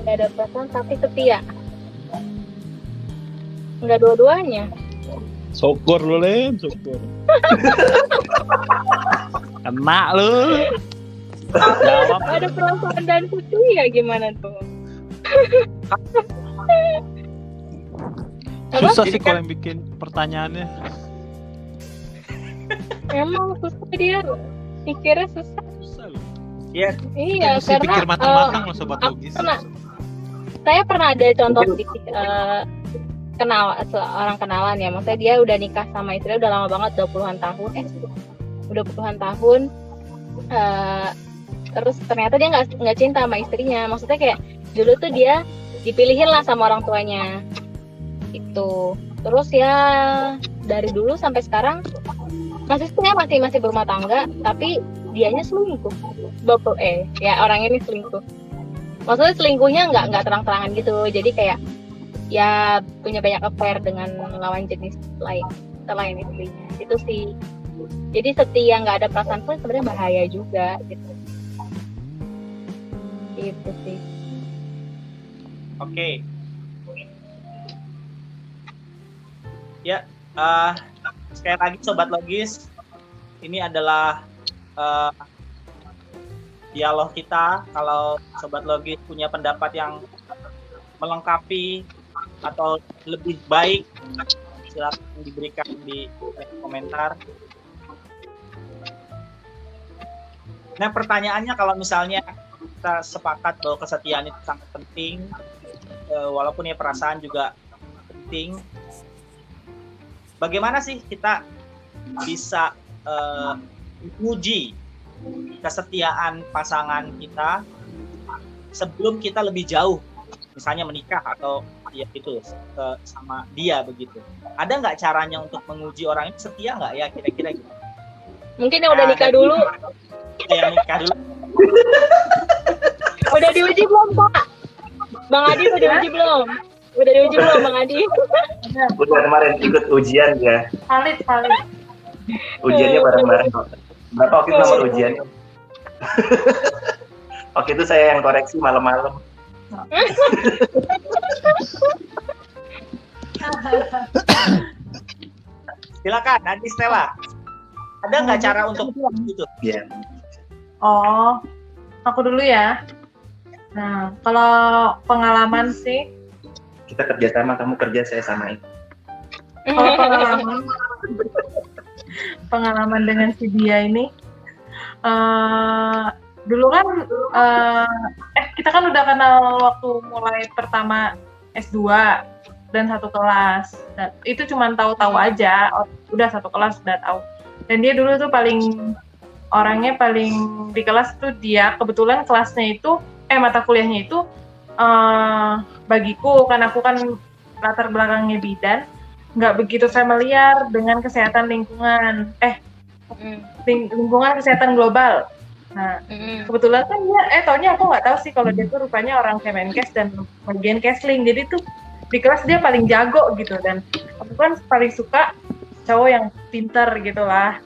nggak ada perasaan tapi setia, nggak dua-duanya. Syukur lu Len, syukur. Kena lu. Jawab. Nggak ada perasaan dan setia gimana tuh? Susah sih kalau yang bikin pertanyaannya. Emang susah dia, pikirnya susah. Susah loh. Iya. Iya Mesti karena pikir matang-matang loh sobat aku logis. saya pernah ada contoh di orang kenalan ya, maksudnya dia udah nikah sama istrinya udah lama banget, udah puluhan tahun, terus ternyata dia nggak cinta sama istrinya. Maksudnya kayak dulu tuh dia dipilihin lah sama orang tuanya itu. Terus ya dari dulu sampai sekarang masih berumah tangga, tapi dianya selingkuh. Ya orang ini selingkuh. Maksudnya selingkuhnya nggak terang-terangan gitu, jadi kayak ya punya banyak affair dengan lawan jenis lain selain istrinya. Itu sih. Jadi setia nggak ada perasaan pun sebenarnya bahaya juga gitu. Gitu sih. Oke. Ya, sekali lagi Sobat Logis, ini adalah dialog kita. Kalau Sobat Logis punya pendapat yang melengkapi atau lebih baik, silakan diberikan di komentar. Nah, pertanyaannya kalau misalnya kita sepakat bahwa kesetiaan itu sangat penting, walaupun ya perasaan juga penting, bagaimana sih kita bisa menguji kesetiaan pasangan kita sebelum kita lebih jauh, misalnya menikah atau ya itu sama dia begitu? Ada nggak caranya untuk menguji orang itu setia nggak ya kira-kira gitu? Mungkin yang udah nikah dulu. Yang nikah dulu. Udah diuji belum, Pak? Bang Adi udah diuji belum? Udah diuji belum, Bang Adi? Udah kemarin ikut ujian ya. Valid. Ujiannya bareng-bareng. Berapa waktu itu nomor ujiannya? Waktu itu saya yang koreksi malam-malam. Silakan, nanti Stella. Ada nggak cara untuk itu? Iya. Oh, aku dulu ya. Nah, kalau pengalaman sih, Kita kerja sama, kamu kerja, saya samain. kalau pengalaman dengan si dia ini, dulu kan kita kan udah kenal waktu mulai pertama S2 dan satu kelas. Dan itu cuma tahu-tahu aja, udah satu kelas udah tahu. Dan dia dulu tuh orangnya paling di kelas tuh dia, kebetulan kelasnya itu mata kuliahnya itu bagiku, kan aku kan latar belakangnya bidan, nggak begitu familiar dengan kesehatan lingkungan, lingkungan kesehatan global. Nah, kebetulan kan dia, taunya aku nggak tahu sih kalau dia tuh rupanya orang Kemenkes dan bagian Kesling, jadi tuh di kelas dia paling jago gitu, dan aku kan paling suka cowok yang pinter gitu lah.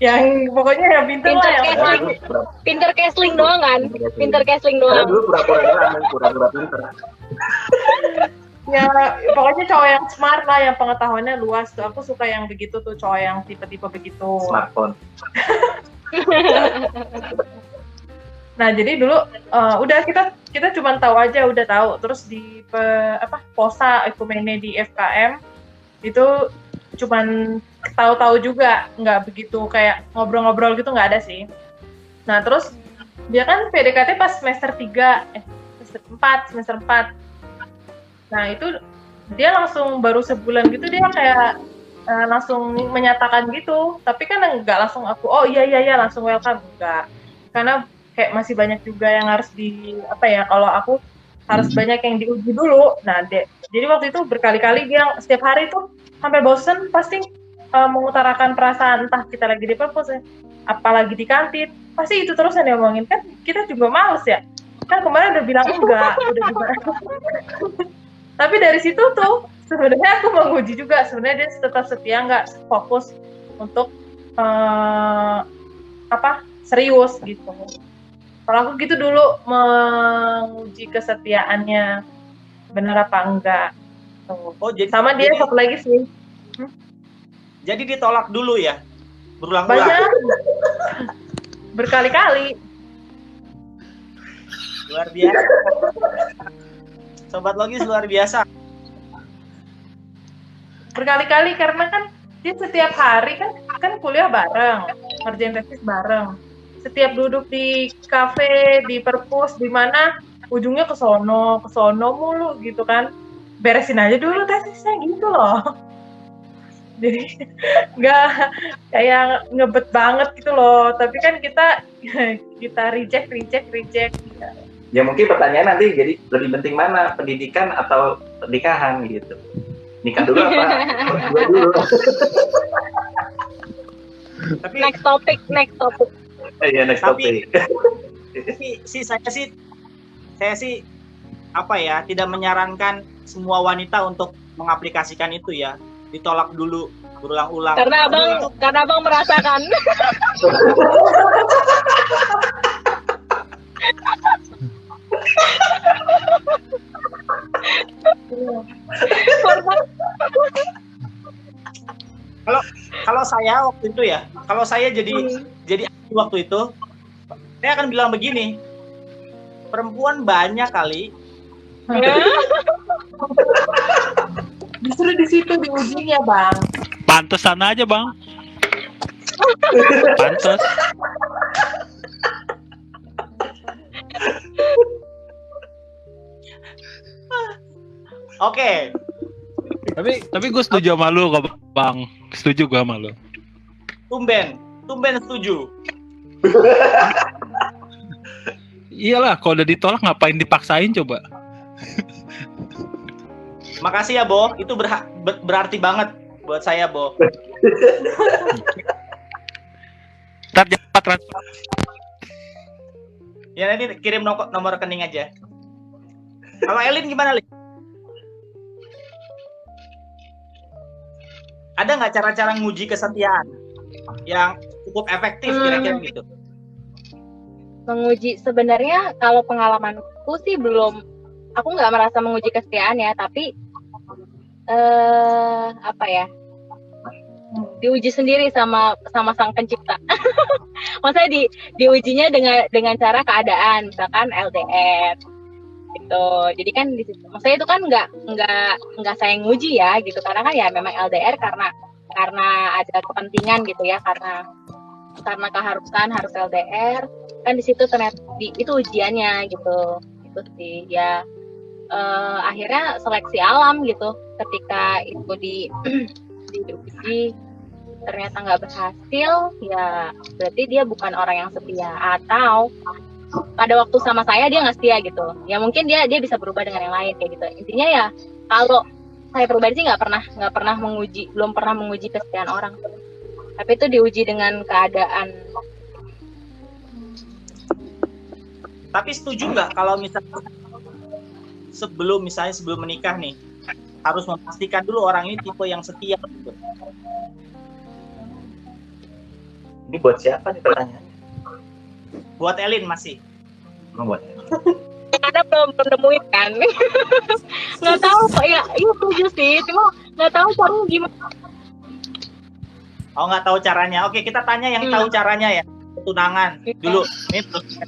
Yang pokoknya yang pinter lah, yang pinter Kesling doang kan? Pinter Kesling Karena doang. dulu pura-pura pinter. ya pokoknya cowok yang smart lah, yang pengetahuannya luas tuh. Aku suka yang begitu tuh, cowok yang tipe-tipe begitu. Smartphone. Nah, jadi dulu udah kita cuma tahu aja, udah tahu. Terus di POSA Ekumene di FKM itu cuman tahu-tahu juga, nggak begitu kayak ngobrol-ngobrol gitu, nggak ada sih. Nah, terus dia kan PDKT pas semester 4. Nah, itu dia langsung baru sebulan gitu, dia kayak langsung menyatakan gitu. Tapi kan nggak langsung aku, oh iya langsung welcome, enggak. Karena kayak masih banyak juga yang harus kalau aku harus banyak yang diuji dulu. Nah, jadi waktu itu berkali-kali dia setiap hari tuh sampai bosen pasti mengutarakan perasaan, entah kita lagi di perpus, apalagi di kantin, pasti itu terus yang diomongin. Kan kita juga males ya, kan kemarin udah bilang enggak, udah juga. Tapi dari situ tuh sebenarnya aku menguji juga, sebenarnya dia tetap setia, nggak fokus untuk serius gitu. Kalau aku gitu dulu menguji kesetiaannya bener apa enggak. Tuh. Oh, sama dia satu lagi sih. Jadi ditolak dulu ya? Berulang-ulang? Banyak. Berkali-kali. Luar biasa. Sobat Logis luar biasa. Berkali-kali karena kan dia setiap hari kan kuliah bareng, ngerjain tesis bareng. Setiap duduk di kafe, di perpus, di mana ujungnya ke sono mulu gitu kan. Beresin aja dulu tesisnya gitu loh. Jadi nggak kayak ngebet banget gitu loh. Tapi kan kita reject. Ya mungkin pertanyaan nanti jadi lebih penting mana, pendidikan atau pernikahan gitu. Nikah dulu apa? Dua dulu. Tapi Next topic. Iya, next Tapi- topic. saya sih apa ya, tidak menyarankan semua wanita untuk mengaplikasikan itu ya. Ditolak dulu berulang-ulang. Karena Aduh, abang merasakan. kalau saya waktu itu ya, kalau saya jadi ahli waktu itu, saya akan bilang begini, perempuan banyak kali, Justru di situ diujinya, Bang. Pantesan aja bang. Pantes. oke, Tapi gue setuju sama lu kok bang. Setuju gue sama lu. tumben setuju. Iyalah, kalau udah ditolak ngapain dipaksain coba? Makasih ya Bo, itu berarti banget buat saya Bo. Ntar cepat transfer. Ya nanti kirim nomor rekening aja. Kalau Elin gimana Lin? Ada nggak cara-cara nguji kesetiaan yang cukup efektif kira-kira gitu? Menguji sebenarnya kalau pengalamanku sih belum, aku nggak merasa menguji kesetiaan ya, tapi apa ya, diuji sendiri sama sang pencipta. Maksudnya diujinya dengan cara keadaan, misalkan LDR gitu. Jadi kan di situ, maksudnya itu kan nggak saya nguji ya gitu, karena kan ya memang LDR karena ada kepentingan gitu ya, karena keharusan harus LDR kan, di situ ternyata itu ujiannya gitu sih ya. Akhirnya seleksi alam gitu, ketika itu diuji ternyata nggak berhasil, ya berarti dia bukan orang yang setia, atau pada waktu sama saya dia nggak setia gitu ya, mungkin dia bisa berubah dengan yang lain kayak gitu. Intinya ya, kalau saya pribadi sih belum pernah menguji kesetiaan orang, tapi itu diuji dengan keadaan. Tapi setuju nggak kalau misalnya sebelum menikah nih, harus memastikan dulu orang ini tipe yang setia gitu. Ini buat siapa nih pertanyaannya? Buat Elin masih. Buat Karena belum nemuin kan. Nggak tahu kok ya, iya setuju sih, cuma nggak tahu caranya gimana. Oh, nggak tahu caranya. Oke, kita tanya yang tahu caranya ya. Tunangan dulu. Ini terus.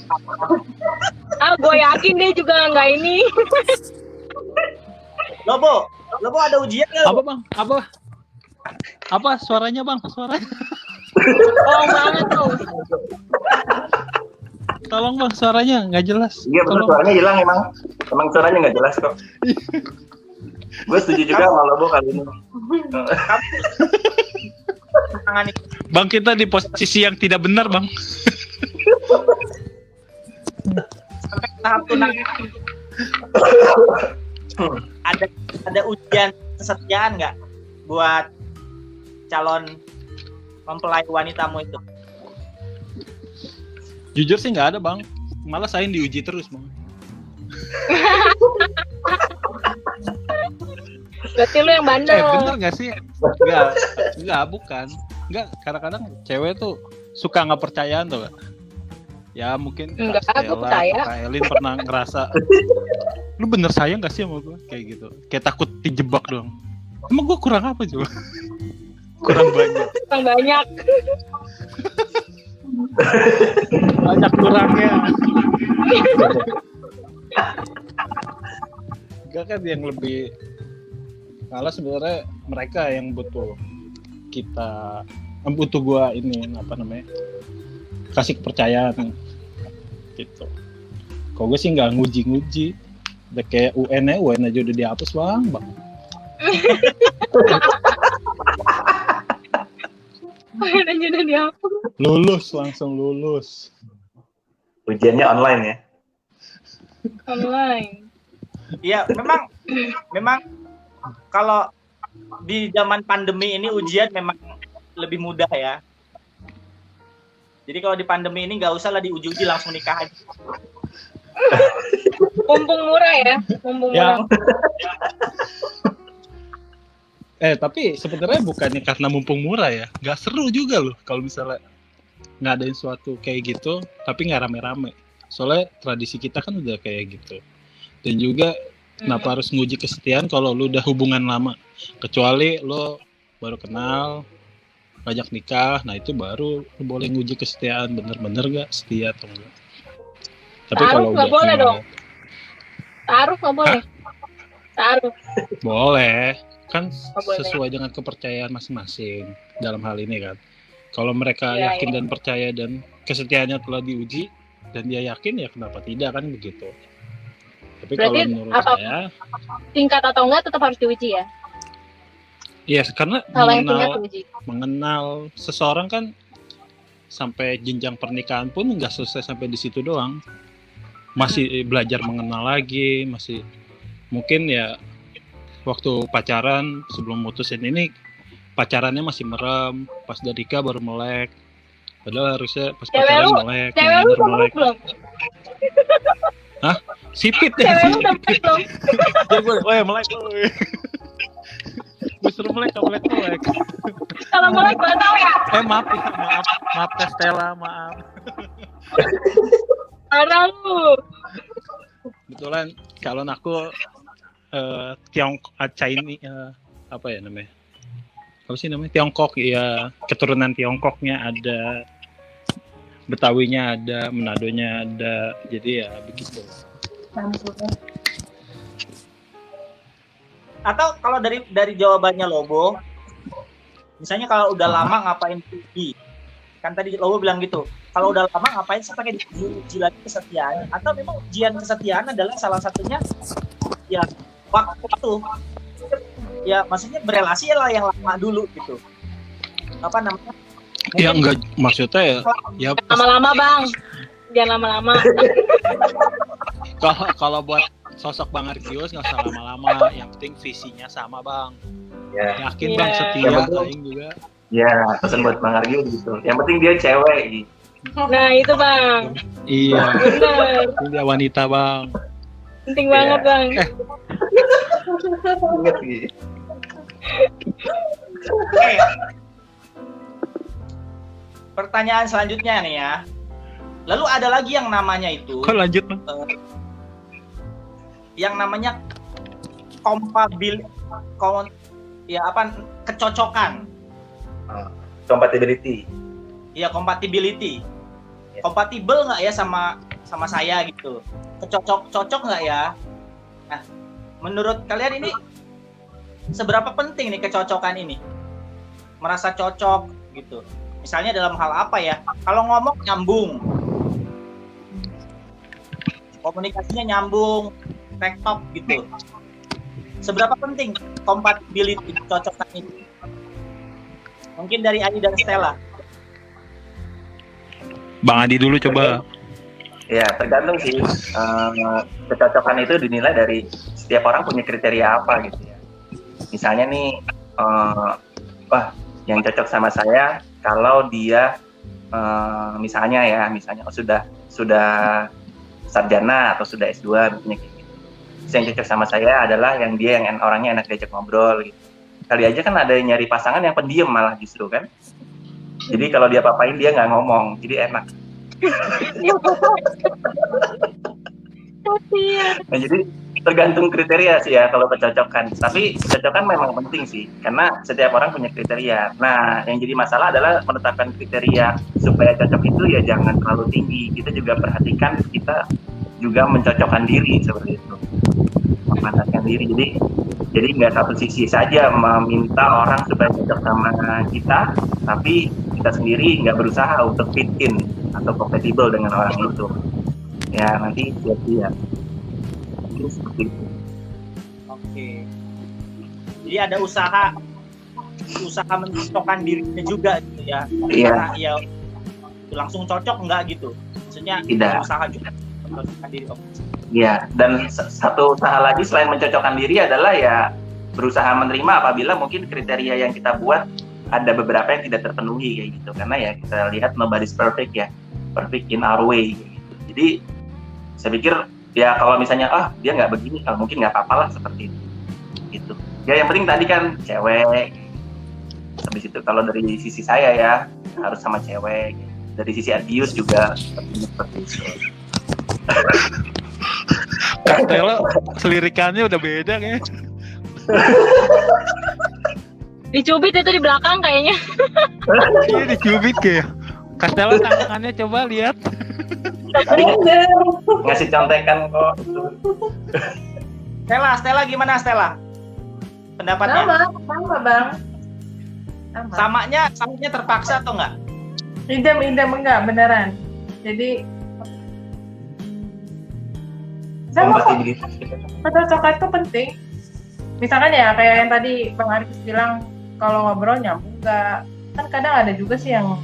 Gue yakin dia juga nggak ini. Lobo ada ujian nggak? Apa bang? Apa suaranya bang? Suaranya. Oh banget tuh. Tolong bang, suaranya nggak jelas. Iya betul, suaranya hilang emang suaranya nggak jelas kok. Gue setuju juga sama Lobo kali ini. Tunangan itu. Bang, kita di posisi yang tidak benar bang. Sampai tahap tunangan. Ada ujian kesetiaan nggak buat calon mempelai wanitamu itu? Jujur sih nggak ada bang. Malah saya yang diuji terus bang. Berarti lu yang bandel. Bener nggak sih? Nggak, bukan. Nggak, kadang-kadang cewek tuh suka nggak percayaan tuh. Ya mungkin Enggak, Kak aku Stella, percaya. Kak Elin pernah ngerasa, lu bener sayang gak sih sama gue? Kayak gitu. Kayak takut dijebak doang. Emang gue kurang apa coba? Kurang banyak. Kurang banyak. Banyak kurangnya. Enggak kan, yang lebih malah sebenarnya mereka yang butuh gua ini apa namanya, kasih kepercayaan gitu. Kok gue sih nggak nguji, udah kayak UN aja udah dihapus bang. Aja udah dihapus. Langsung lulus. Ujiannya online ya. Online. Iya, memang kalau di zaman pandemi ini ujian memang lebih mudah ya. Jadi kalau di pandemi ini nggak usah lah diuji-uji, langsung nikah aja. Mumpung murah ya, mumpung Ya. murah. Tapi sebenarnya bukannya karena mumpung murah ya, nggak seru juga loh kalau misalnya ngadain suatu kayak gitu, tapi nggak rame-rame. Soalnya tradisi kita kan udah kayak gitu. Dan juga kenapa harus nguji kesetiaan kalau lu udah hubungan lama? Kecuali lo baru kenal, ngajak nikah, nah itu baru lu boleh nguji kesetiaan, bener-bener gak setia atau enggak. Tapi Taruh kalau nggak udah boleh kenal, dong. Taruh nggak boleh. Taruh. boleh. Kan boleh. sesuai dengan kepercayaan masing-masing dalam hal ini kan. Kalau mereka Iya, yakin iya. dan percaya dan kesetiaannya telah diuji dan dia yakin, ya kenapa tidak kan begitu. Tapi Berarti kalau menurut apa? saya, Tingkat atau enggak tetap harus diuji ya. ya karena Kalau yang tingkat diuji. mengenal seseorang kan sampai jenjang pernikahan pun nggak selesai sampai di situ doang. Masih belajar mengenal lagi, masih mungkin ya waktu pacaran sebelum mutusin ini pacarannya masih merem, pas udah nikah baru melek. Padahal harusnya pas Cewek pacaran lu- melek, Cewek lu bener udah melek. melek belum? Sipit ya, Cewek lu sipit. udah melek belum? Jadi gue, weh melek, weh. Gue suruh melek, gak melek. Kalau melek batal ya. Maaf Teh Stella, maaf. Parah lu. Kebetulan calon aku Chinese, apa ya namanya? Apa sih namanya? Tiongkok, ya keturunan Tiongkoknya ada, Betawinya ada, Manadonya ada, jadi ya begitu. Atau kalau dari jawabannya Lobo, misalnya kalau udah lama ngapain uji? Kan tadi Lobo bilang gitu. Kalau udah lama ngapain sih pakai diuji lagi kesetiaan? Atau memang ujian kesetiaan adalah salah satunya ya waktu. Ya maksudnya berelasi lah yang lama dulu gitu. Apa namanya? Ya enggak, maksudnya ya Lama-lama bang. Jangan lama-lama. kalau buat sosok Bang Argios nggak usah lama-lama, yang penting visinya sama Bang. Ya, Yakin Iya. Bang setia, Ya, betul. aing juga. ya pesan buat Bang Argyo gitu. Yang penting dia cewek gitu. Nah itu bang. Iya, Bener. dia wanita Bang. Penting Iya. banget bang. Ingat gitu. Oke. Pertanyaan selanjutnya nih ya. Lalu ada lagi yang namanya itu, Kok lanjut Bang? yang namanya kecocokan. Compatibility. Ya compatibility. Ya. Kompatibel nggak ya sama saya gitu. Cocok nggak ya? Nah, menurut kalian ini seberapa penting nih kecocokan ini? Merasa cocok gitu. Misalnya dalam hal apa ya? Kalau ngomong nyambung. Komunikasinya nyambung, tektok gitu. Seberapa penting compatibility, kecocokan ini? Mungkin dari Adi dan Stella. Bang Adi dulu coba. Ya, tergantung sih. Kecocokan itu dinilai dari setiap orang punya kriteria apa gitu ya. Misalnya nih, yang cocok sama saya kalau dia misalnya sudah sarjana atau sudah S2 misalnya kayak gitu. Yang cocok sama saya adalah yang orangnya enak diajak ngobrol gitu. Kali aja kan ada yang nyari pasangan yang pendiam malah justru kan. Jadi kalau dia apa-apain dia nggak ngomong, jadi enak. Nah, jadi tergantung kriteria sih ya kalau kecocokan. Tapi kecocokan memang penting sih, karena setiap orang punya kriteria. Nah, yang jadi masalah adalah menetapkan kriteria supaya cocok itu ya jangan terlalu tinggi. Kita juga perhatikan kita juga mencocokkan diri seperti itu, memantaskan diri. Jadi nggak satu sisi saja meminta orang supaya cocok sama kita, tapi kita sendiri nggak berusaha untuk fit in atau compatible dengan orang itu. Ya nanti sia-sia. Mungkin seperti itu. Oke. Jadi ada usaha mencocokkan dirinya juga gitu ya. Iya. Karena ya langsung cocok enggak gitu. Maksudnya Tidak. ada usaha juga mencocokkan diri. Iya, dan satu usaha lagi selain mencocokkan diri adalah ya berusaha menerima apabila mungkin kriteria yang kita buat ada beberapa yang tidak terpenuhi kayak gitu. Karena ya kita lihat nobody's perfect ya, perfect in our way gitu. Jadi saya pikir ya kalau misalnya dia nggak begini, mungkin nggak apa-apa lah seperti itu. Gitu. Ya yang penting tadi kan cewek. Habis itu kalau dari sisi saya ya harus sama cewek. Dari sisi Adius juga seperti itu. Castella selirikannya udah beda kayaknya. Dicubit itu di belakang kayaknya. Iya dicubit kayak. Castella tangannya coba lihat. Ngasih contekan kok. Stella gimana Stella? Pendapatnya? Sama Bang. Samanya terpaksa atau enggak? Idem enggak beneran. Jadi sama kok. Kecocokan itu penting. Misalkan ya kayak yang tadi Bang Arif bilang kalau ngobrol nyambung nggak. Kan kadang ada juga sih yang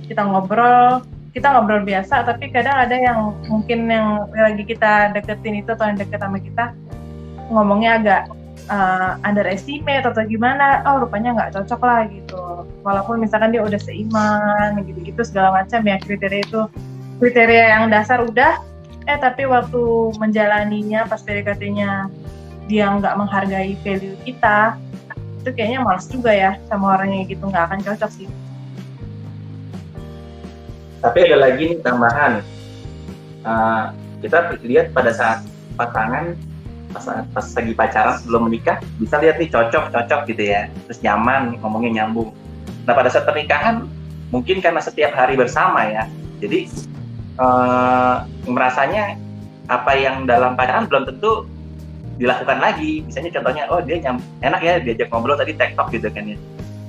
kita ngobrol biasa, tapi kadang ada yang mungkin yang lagi kita deketin itu atau yang deket sama kita ngomongnya agak underestimate atau gimana, rupanya nggak cocok lah gitu. Walaupun misalkan dia udah seiman gitu-gitu segala macam ya, kriteria yang dasar udah, tapi waktu menjalaninya pas PDKT-nya dia nggak menghargai value kita, itu kayaknya males juga ya sama orangnya gitu, nggak akan cocok sih. Tapi ada lagi nih tambahan, kita lihat pada saat pasangan, pas lagi pacaran sebelum menikah, bisa lihat nih cocok gitu ya, terus nyaman, ngomongnya nyambung. Nah pada saat pernikahan, mungkin karena setiap hari bersama ya, jadi merasanya apa yang dalam pacaran belum tentu dilakukan lagi. Misalnya contohnya, dia enak ya diajak ngobrol tadi TikTok gitu kan ya.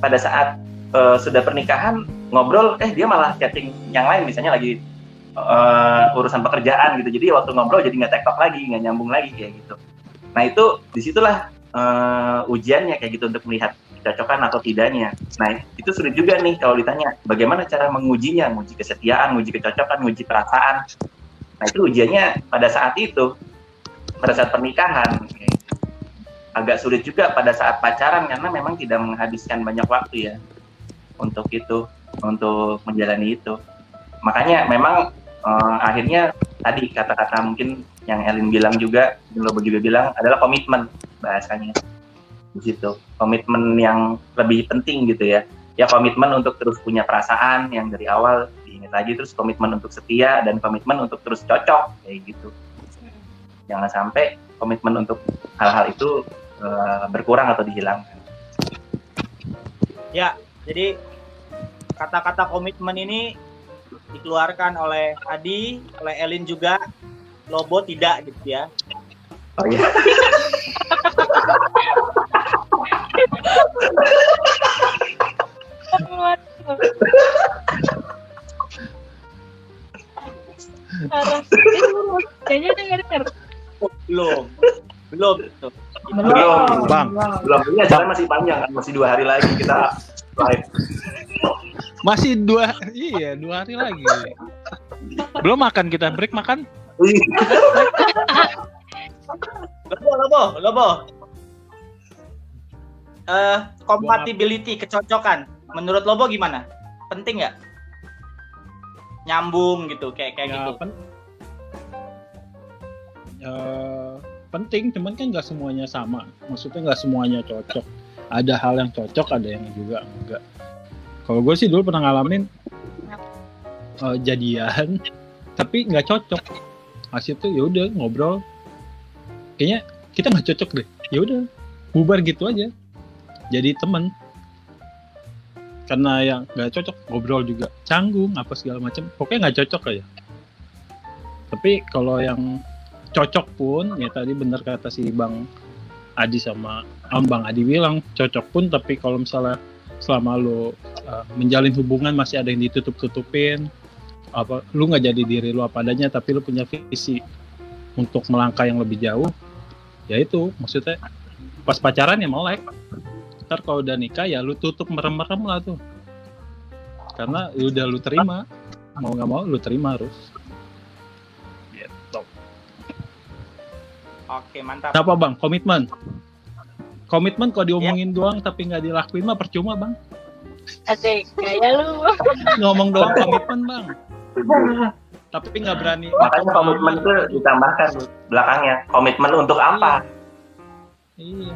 Pada saat sudah pernikahan ngobrol, dia malah chatting yang lain, misalnya lagi urusan pekerjaan gitu. Jadi waktu ngobrol jadi nggak TikTok lagi, nggak nyambung lagi kayak gitu. Nah itu disitulah ujiannya kayak gitu untuk melihat kecocokan atau tidaknya. Nah itu sulit juga nih kalau ditanya bagaimana cara mengujinya, menguji kesetiaan, menguji kecocokan, menguji perasaan. Nah itu ujiannya pada saat itu, pada saat pernikahan. Agak sulit juga pada saat pacaran karena memang tidak menghabiskan banyak waktu ya untuk itu, untuk menjalani itu. Makanya memang akhirnya tadi kata-kata mungkin yang Elin bilang juga, Lobo juga bilang adalah komitmen bahasanya di situ. Komitmen yang lebih penting gitu ya. Ya komitmen untuk terus punya perasaan yang dari awal diingat lagi, terus komitmen untuk setia dan komitmen untuk terus cocok kayak gitu. Jangan sampai komitmen untuk hal-hal itu berkurang atau dihilangkan. Ya, jadi kata-kata komitmen ini dikeluarkan oleh Adi, oleh Elin juga, Lobo tidak gitu ya. Oh iya. Kayaknya dengar. Belum. Bang. Belum. Ini acara masih panjang kan, masih 2 hari lagi kita live. Masih 2 hari lagi. Belum makan, kita break makan. Lobo. Compatibility, kecocokan. Menurut Lobo gimana? Penting nggak? Nyambung gitu, kayak gitu. Penting, cuman kan nggak semuanya sama. Maksudnya nggak semuanya cocok. Ada hal yang cocok, ada yang juga enggak. Kalau gue sih dulu pernah ngalamin jadian, tapi nggak cocok. Hasil tuh ya udah ngobrol, kayaknya kita nggak cocok deh. Ya udah bubar gitu aja. Jadi teman. Karena yang nggak cocok, ngobrol juga canggung apa segala macam. Pokoknya nggak cocok aja. Tapi kalau yang cocok pun, ya tadi benar kata si Bang Adi sama Bang Adi bilang cocok pun, tapi kalau misalnya selama lo menjalin hubungan masih ada yang ditutup-tutupin, lu nggak jadi diri lu apa adanya, tapi lu punya visi untuk melangkah yang lebih jauh, ya itu maksudnya pas pacaran ya melek. Ntar kalau udah nikah ya lu tutup merem-merem lah tuh, karena udah lu terima, mau nggak mau lu terima harus. Gitu. Oke, mantap. Apa bang? Komitmen. Komitmen kalau diomongin doang tapi nggak dilakuin mah percuma bang. Asik, gaya lu. Ngomong doang komitmen bang. Tapi nggak berani. Makanya komitmen itu ditambahkan belakangnya. Komitmen untuk apa? Iya.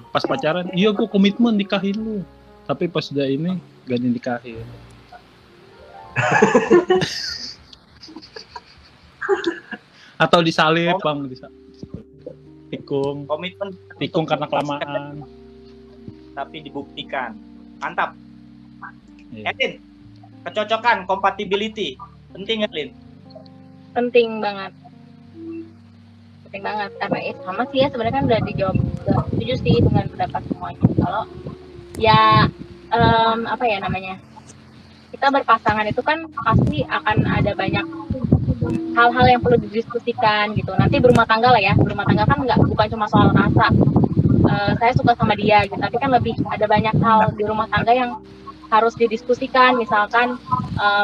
Pas pacaran, iya gue komitmen nikahin lu. Tapi pas udah ini gak dinikahin. Atau disalip bang, tikung Komitmen karena kelamaan. tapi dibuktikan. Mantap. Iya. Elin, kecocokan, compatibility. Penting nggak, Lin? Penting banget. Penting banget karena sama sih ya sebenarnya kan udah dijawab juga. Setuju sih dengan pendapat semuanya. Kalau ya apa ya namanya? Kita berpasangan itu kan pasti akan ada banyak hal-hal yang perlu didiskusikan gitu. Nanti berumah tangga lah ya. Berumah tangga kan bukan cuma soal rasa. Saya suka sama dia gitu, tapi kan lebih ada banyak hal di rumah tangga yang harus didiskusikan, misalkan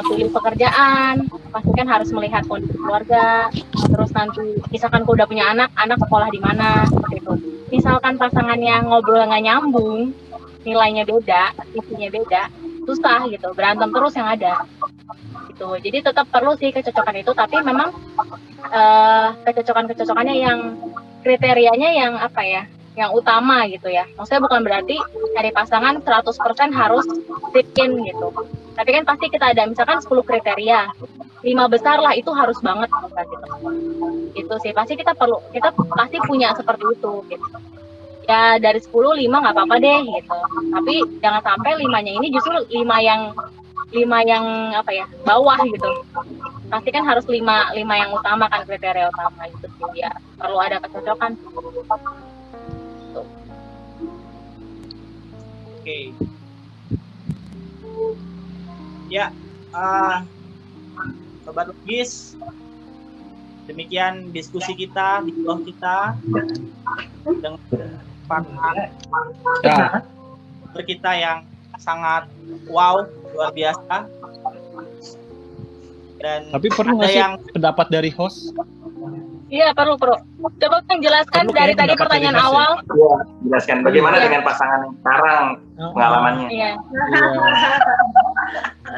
pilih pekerjaan, pasti kan harus melihat kondisi keluarga, terus nanti misalkan kau udah punya anak sekolah di mana, seperti itu. Misalkan pasangannya ngobrol nggak nyambung, nilainya beda, isinya beda, susah gitu, berantem terus yang ada. Gitu. Jadi tetap perlu sih kecocokan itu, tapi memang kecocokannya yang kriterianya yang apa ya? Yang utama gitu ya. Maksudnya bukan berarti cari pasangan 100% harus fit-in gitu. Tapi kan pasti kita ada misalkan 10 kriteria. 5 besar lah itu harus banget gitu. Itu sih pasti kita pasti punya seperti itu gitu. Ya dari 10 5 nggak apa-apa deh gitu. Tapi jangan sampai 5-nya ini justru 5 yang apa ya? Bawah gitu. Pasti kan harus 5 yang utama kan, kriteria utama gitu sih ya. Perlu ada kecocokan. Oke. Ya, Sobat Logis, demikian diskusi kita di blog kita dengan partner kita yang sangat wow, luar biasa. Dan tapi perlu nggak sih pendapat dari host? Iya perlu. Coba kan jelaskan dari tadi pertanyaan awal. Iya, jelaskan bagaimana dengan pasangan yang sekarang pengalamannya. Iya.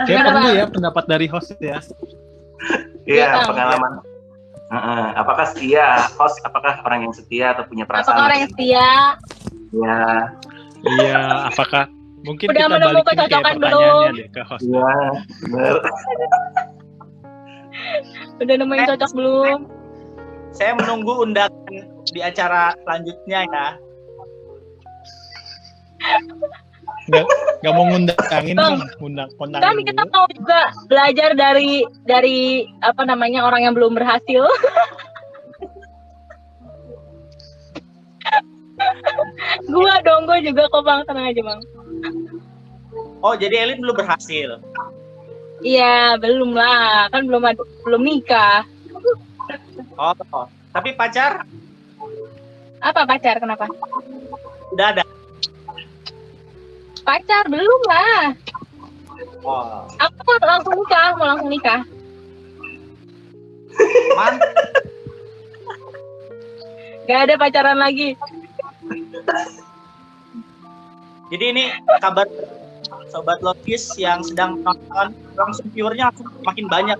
Dia perlu ya pendapat dari host ya. Iya, pengalaman. Apakah setia host? Apakah orang yang setia atau punya perasaan? Apakah orang yang setia? Iya. Iya. Apakah mungkin udah kita menemukan balikin kayak kecocokan pertanyaannya deh ke host. Iya, benar. Udah nemuin cocok belum? Saya menunggu undangan di acara selanjutnya ya. Nggak mau ngundangin bang, ngundangin Kan kita mau juga belajar dari apa namanya orang yang belum berhasil. Gue juga kok bang, tenang aja bang. Oh jadi Elin belum berhasil? Iya belum lah, kan belum nikah. Oh, tapi pacar? Apa pacar? Kenapa? Udah ada. Pacar belum lah. Oh. Aku mau langsung nikah. Man. Gak ada pacaran lagi. Jadi ini kabar Sobat Logis yang sedang nonton, langsung viewernya makin banyak.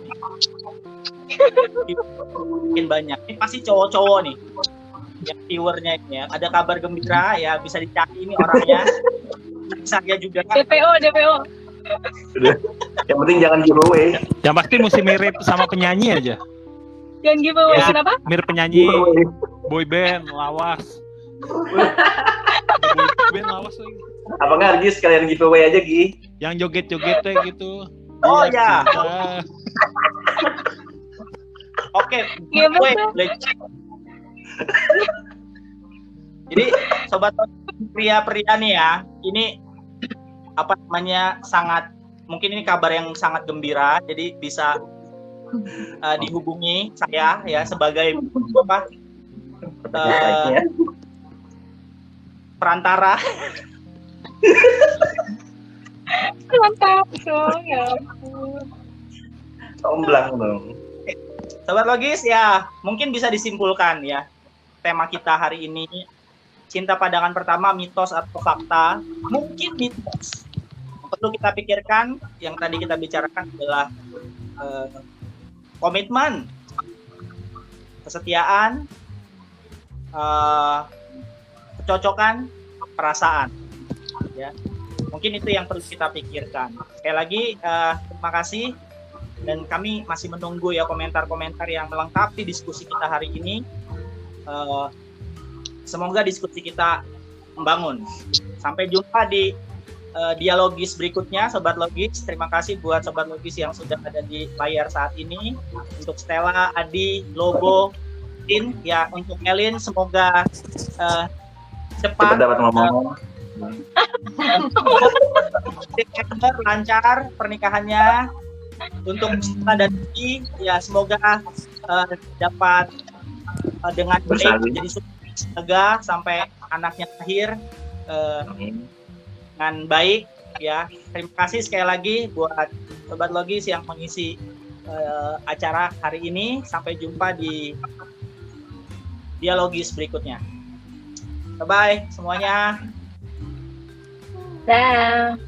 Makin banyak. Ini pasti cowok-cowok nih yang viewernya ini ya. Ada kabar gembira ya, bisa dicari ini orangnya. Saya juga. DPO. Yang penting jangan giveaway. Yang pasti mesti mirip sama penyanyi aja. Jangan giveaway kenapa? Mirip penyanyi, boy band, lawas. Boy band lawas lagi. Apa nggak Arji sekalian giveaway aja Gi? Yang joget-joget gitu. Oh ya. Cinta. Oke, Gimana? Jadi sobat pria-pria nih ya, ini apa namanya sangat mungkin ini kabar yang sangat gembira, jadi bisa dihubungi saya ya sebagai apa perantara. Mantap dong, ya ampun. Omblang dong. Sobat Logis ya, mungkin bisa disimpulkan ya tema kita hari ini, cinta pandangan pertama, mitos atau fakta. Mungkin mitos. Yang perlu kita pikirkan, yang tadi kita bicarakan adalah komitmen, kesetiaan, kecocokan, perasaan. Ya, mungkin itu yang perlu kita pikirkan. Sekali lagi, terima kasih. Dan kami masih menunggu ya komentar-komentar yang melengkapi diskusi kita hari ini. Semoga diskusi kita membangun. Sampai jumpa di dialogis berikutnya, Sobat Logis. Terima kasih buat Sobat Logis yang sudah ada di layar saat ini. Untuk Stella, Adi, Lobo, Tin, ya untuk Elin semoga cepat dapat ngomong. lancar pernikahannya. Untuk Stella dan Adi, ya semoga dapat dengan baik jadi sukses sampai anaknya lahir dengan baik ya. Terima kasih sekali lagi buat Sobat Logis yang mengisi acara hari ini. Sampai jumpa di dialogis berikutnya. Bye bye semuanya. Dah.